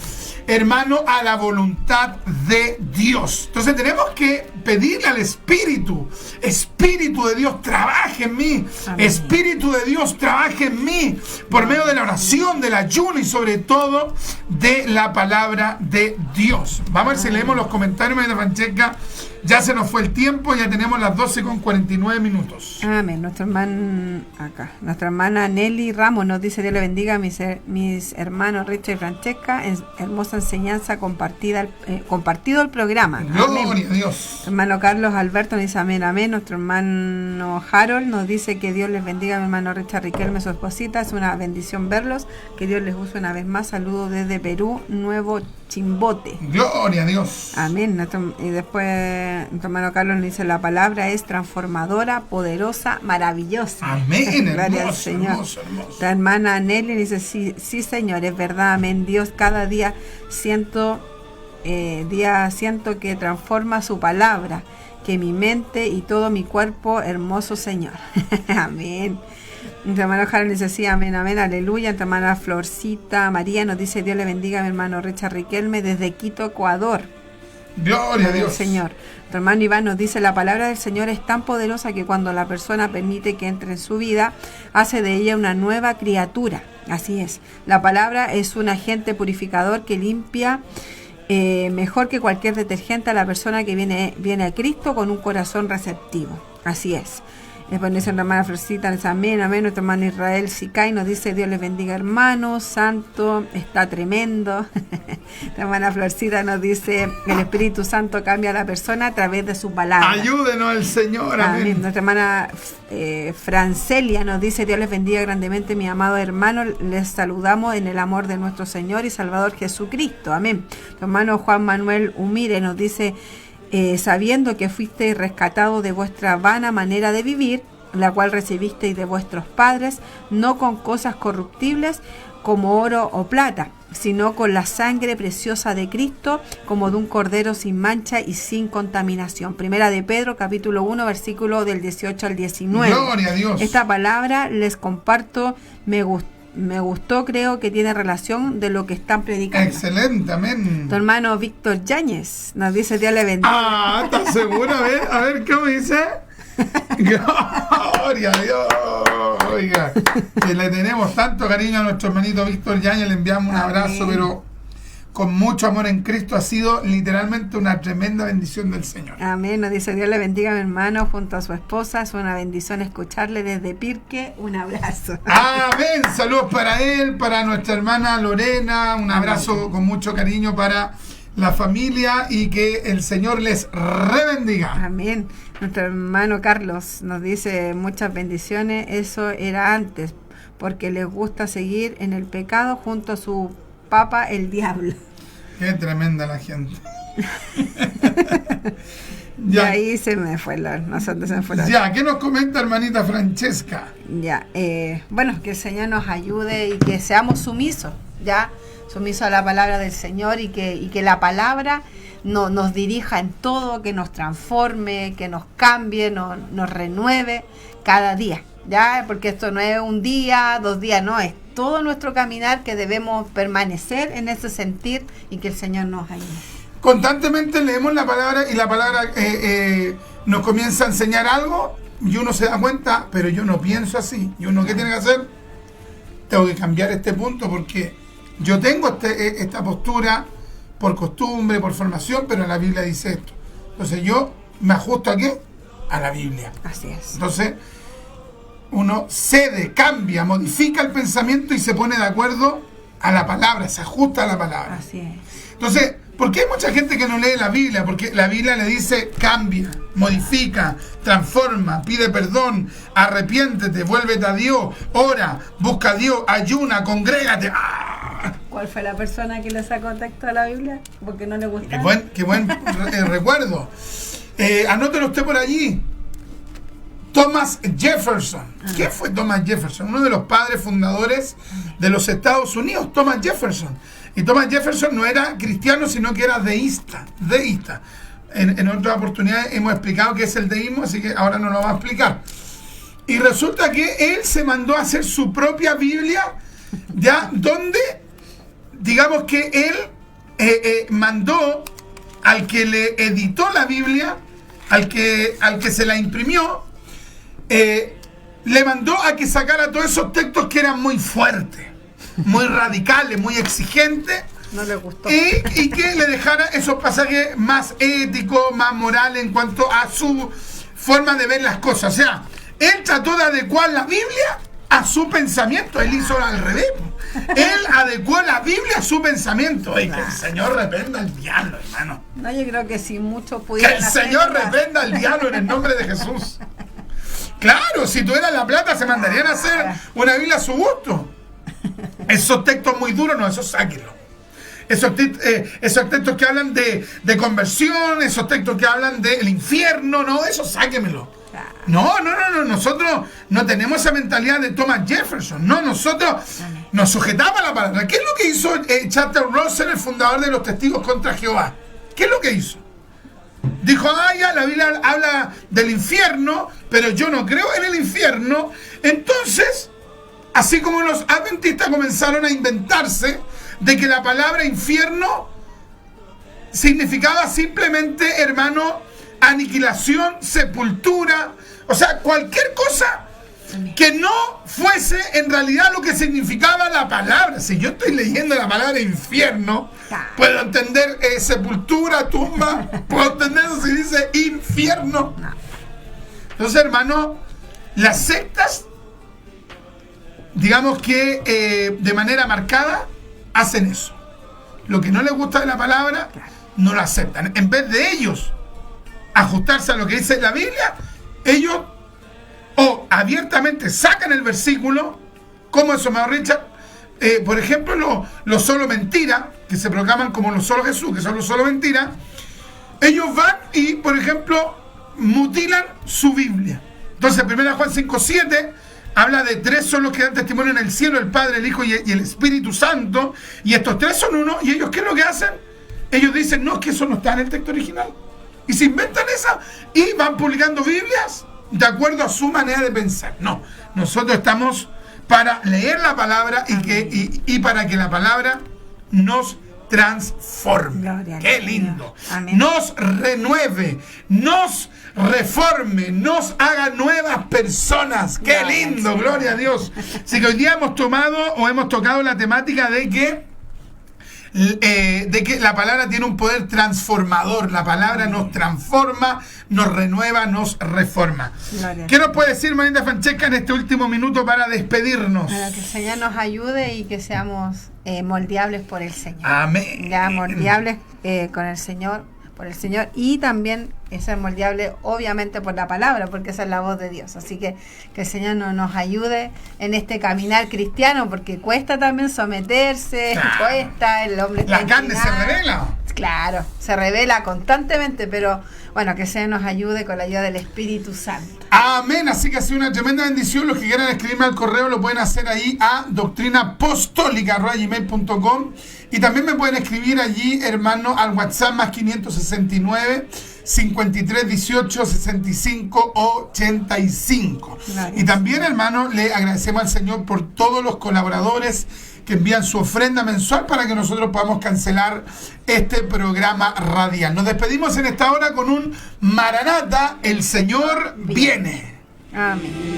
Speaker 3: hermano, a la voluntad de Dios. Entonces tenemos que pedirle al Espíritu de Dios, trabaje en mí.
Speaker 4: Amén.
Speaker 3: Espíritu de Dios, trabaje en mí, por medio de la oración, del ayuno y sobre todo de la palabra de Dios. Vamos a ver si leemos los comentarios, María Francesca. Ya se nos fue el tiempo, ya tenemos las 12:49.
Speaker 4: Amén. Nuestra hermana Nelly Ramos nos dice, Dios le bendiga a mis hermanos Richard y Francesca, hermosa enseñanza compartido el programa.
Speaker 3: Gloria
Speaker 4: Amén.
Speaker 3: a Dios.
Speaker 4: Hermano Carlos Alberto nos dice amén, amén. Nuestro hermano Harold nos dice que Dios les bendiga a mi hermano Richard Riquelme, su esposita. Es una bendición verlos. Que Dios les use una vez más. Saludos desde Perú, Nuevo Chimbote.
Speaker 3: Gloria a Dios.
Speaker 4: Amén. Y después nuestro hermano Carlos nos dice: la palabra es transformadora, poderosa, maravillosa.
Speaker 3: Amén.
Speaker 4: Gloria al
Speaker 3: Hermoso,
Speaker 4: Señor.
Speaker 3: hermoso, hermoso.
Speaker 4: La hermana Nelly dice: sí, sí, Señor, es verdad, amén. Dios cada día siento que transforma su palabra, que mi mente y todo mi cuerpo, hermoso Señor. Amén. Nuestro hermano Harold dice: sí, amén, amén, aleluya. Nuestra hermana Florcita María nos dice: Dios le bendiga a mi hermano Richard Riquelme desde Quito, Ecuador.
Speaker 3: Gloria a Dios.
Speaker 4: Señor. Nuestro hermano Iván nos dice: la palabra del Señor es tan poderosa que cuando la persona permite que entre en su vida, hace de ella una nueva criatura. Así es. La palabra es un agente purificador que limpia mejor que cualquier detergente a la persona que viene a Cristo con un corazón receptivo. Así es. Después nos dice la hermana Florcita, dice: amén, amén. Nuestro hermano Israel Sicay nos dice: Dios les bendiga, hermanos, santo, está tremendo. La hermana Florcita nos dice: el Espíritu Santo cambia a la persona a través de su palabra.
Speaker 3: Ayúdenos el Señor, amén.
Speaker 4: Amén. Nuestra hermana Francelia nos dice: Dios les bendiga grandemente, mi amado hermano, les saludamos en el amor de nuestro Señor y Salvador Jesucristo, amén. Nuestro hermano Juan Manuel Humire nos dice: sabiendo que fuisteis rescatados de vuestra vana manera de vivir, la cual recibisteis de vuestros padres, no con cosas corruptibles como oro o plata, sino con la sangre preciosa de Cristo, como de un cordero sin mancha y sin contaminación. Primera de Pedro, capítulo 1, versículo del 18 al 19.
Speaker 3: Gloria a Dios.
Speaker 4: Esta palabra les comparto, me gustó, creo que tiene relación de lo que están predicando.
Speaker 3: Excelente, amén.
Speaker 4: Tu hermano Víctor Yáñez nos dice: Dios le bendiga.
Speaker 3: Ah, ¿estás segura? A ver, ¿cómo dice? Gloria a Dios. Oiga, que le tenemos tanto cariño a nuestro hermanito Víctor Yáñez, le enviamos un abrazo, pero con mucho amor en Cristo. Ha sido literalmente una tremenda bendición del Señor.
Speaker 4: Amén. Nos dice: Dios le bendiga a mi hermano junto a su esposa. Es una bendición escucharle desde Pirque. Un abrazo.
Speaker 3: Amén. Saludos para él, para nuestra hermana Lorena. Un abrazo con mucho cariño para la familia y que el Señor les rebendiga.
Speaker 4: Amén. Nuestro hermano Carlos nos dice: muchas bendiciones. Eso era antes, porque les gusta seguir en el pecado junto a su papa el diablo.
Speaker 3: Qué tremenda la gente.
Speaker 4: Y ahí se me fue
Speaker 3: Ya, ¿qué nos comenta hermanita Francesca?
Speaker 4: Ya, bueno, que el Señor nos ayude y que seamos sumisos, ya, sumisos a la palabra del Señor y que la palabra nos dirija en todo, que nos transforme, que nos cambie, nos renueve cada día, ya, porque esto no es un día, 2 días, no, es todo nuestro caminar que debemos permanecer en ese sentir y que el Señor nos ayude.
Speaker 3: Constantemente leemos la palabra y la palabra nos comienza a enseñar algo y uno se da cuenta, pero yo no pienso así. Y uno, ¿qué tiene que hacer? Tengo que cambiar este punto porque yo tengo esta postura por costumbre, por formación, pero la Biblia dice esto. Entonces yo me ajusto ¿a qué? A la Biblia.
Speaker 4: Así es.
Speaker 3: Entonces uno cede, cambia, modifica el pensamiento y se pone de acuerdo a la palabra, se ajusta a la palabra.
Speaker 4: Así es.
Speaker 3: Entonces, ¿por qué hay mucha gente que no lee la Biblia? Porque la Biblia le dice: cambia, modifica, transforma, pide perdón, arrepiéntete, vuélvete a Dios, ora, busca a Dios, ayuna, congrégate. ¡Ah!
Speaker 4: ¿Cuál fue la persona que le sacó texto a la Biblia? Porque no le gustaba.
Speaker 3: Qué buen recuerdo. Anótelo usted por allí. Thomas Jefferson. ¿Quién fue Thomas Jefferson? Uno de los padres fundadores de los Estados Unidos, Thomas Jefferson. Y Thomas Jefferson no era cristiano, sino que era deísta. En otras oportunidades hemos explicado qué es el deísmo, así que ahora no lo va a explicar. Y resulta que él se mandó a hacer su propia Biblia, ya donde, digamos que él mandó al que le editó la Biblia, al que se la imprimió, le mandó a que sacara todos esos textos que eran muy fuertes, muy radicales, muy exigentes.
Speaker 4: No le gustó.
Speaker 3: Y que le dejara esos pasajes más éticos, más morales en cuanto a su forma de ver las cosas. O sea, él trató de adecuar la Biblia a su pensamiento. Él hizo al revés. Él adecuó la Biblia a su pensamiento. Y que el Señor reprenda al diablo, hermano.
Speaker 4: No, yo creo que si muchos
Speaker 3: Que
Speaker 4: pudieran
Speaker 3: el
Speaker 4: hacer
Speaker 3: Señor
Speaker 4: esta-
Speaker 3: reprenda al diablo en el nombre de Jesús. Claro, si tuvieran la plata se mandarían a hacer una Biblia a su gusto. Esos textos muy duros, no, esos sáquenlos. esos textos que hablan de conversión, esos textos que hablan del infierno, no, eso sáquemelo. No, nosotros no tenemos esa mentalidad de Thomas Jefferson, no, nosotros nos sujetamos a la palabra. ¿Qué es lo que hizo Charles Russell, el fundador de los Testigos contra Jehová? ¿Qué es lo que hizo? Dijo, ya la Biblia habla del infierno, pero yo no creo en el infierno. Entonces, así como los adventistas comenzaron a inventarse de que la palabra infierno significaba simplemente, hermano, aniquilación, sepultura, o sea, cualquier cosa que no fuese en realidad lo que significaba la palabra. Si yo estoy leyendo la palabra infierno, puedo entender sepultura, tumba, puedo entender eso si dice infierno. Entonces, hermano, las sectas, digamos que de manera marcada, hacen eso. Lo que no les gusta de la palabra, no lo aceptan. En vez de ellos ajustarse a lo que dice la Biblia, ellos o abiertamente sacan el versículo, como eso, hermano Richard, por ejemplo, los solo mentira, que se proclaman como los solo Jesús, que son los solo mentira, ellos van y, por ejemplo, mutilan su Biblia. Entonces, 1 Juan 5:7 habla de 3 son los que dan testimonio en el cielo, el Padre, el Hijo y el Espíritu Santo, y estos 3 son uno, y ellos, ¿qué es lo que hacen? Ellos dicen, no, es que eso no está en el texto original, y se inventan esa, y van publicando Biblias de acuerdo a su manera de pensar. No, nosotros estamos para leer la palabra y para que la palabra nos transforme. ¡Qué lindo! Amén. Nos renueve, nos reforme, nos haga nuevas personas. ¡Qué lindo! ¡Gloria a Dios! Así que hoy día hemos tocado la temática de que la palabra tiene un poder transformador. La palabra nos transforma, nos renueva, nos reforma. Gloria. ¿Qué nos puede decir, Marinda Francesca, en este último minuto para despedirnos?
Speaker 4: Bueno, que el Señor nos ayude y que seamos moldeables por el Señor.
Speaker 3: Amén.
Speaker 4: Ya, moldeables con el Señor, por el Señor, y también ser moldeable obviamente por la palabra, porque esa es la voz de Dios. Así que el Señor nos ayude en este caminar cristiano, porque cuesta también someterse, cuesta, el hombre
Speaker 3: la carne se revela.
Speaker 4: Claro, se revela constantemente, pero bueno, que el Señor nos ayude con la ayuda del Espíritu Santo.
Speaker 3: Amén, así que ha sido una tremenda bendición. Los que quieran escribirme al correo lo pueden hacer ahí a doctrinaapostolica@gmail.com, y también me pueden escribir allí, hermano, al WhatsApp más 569 53 18 65 85. Y también, hermano, le agradecemos al Señor por todos los colaboradores que envían su ofrenda mensual para que nosotros podamos cancelar este programa radial. Nos despedimos en esta hora con un Maranata, el Señor viene.
Speaker 4: Amén.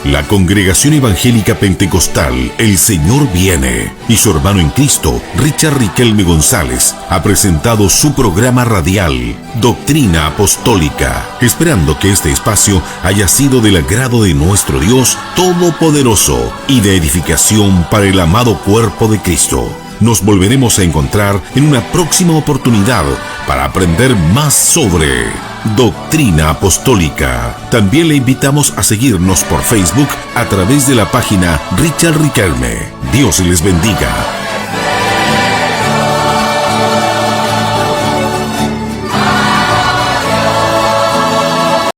Speaker 2: La Congregación Evangélica Pentecostal El Señor Viene y su hermano en Cristo, Richard Riquelme González, ha presentado su programa radial Doctrina Apostólica, esperando que este espacio haya sido del agrado de nuestro Dios Todopoderoso y de edificación para el amado cuerpo de Cristo. Nos volveremos a encontrar en una próxima oportunidad para aprender más sobre Doctrina Apostólica. También le invitamos a seguirnos por Facebook a través de la página Richard Riquelme. Dios les bendiga.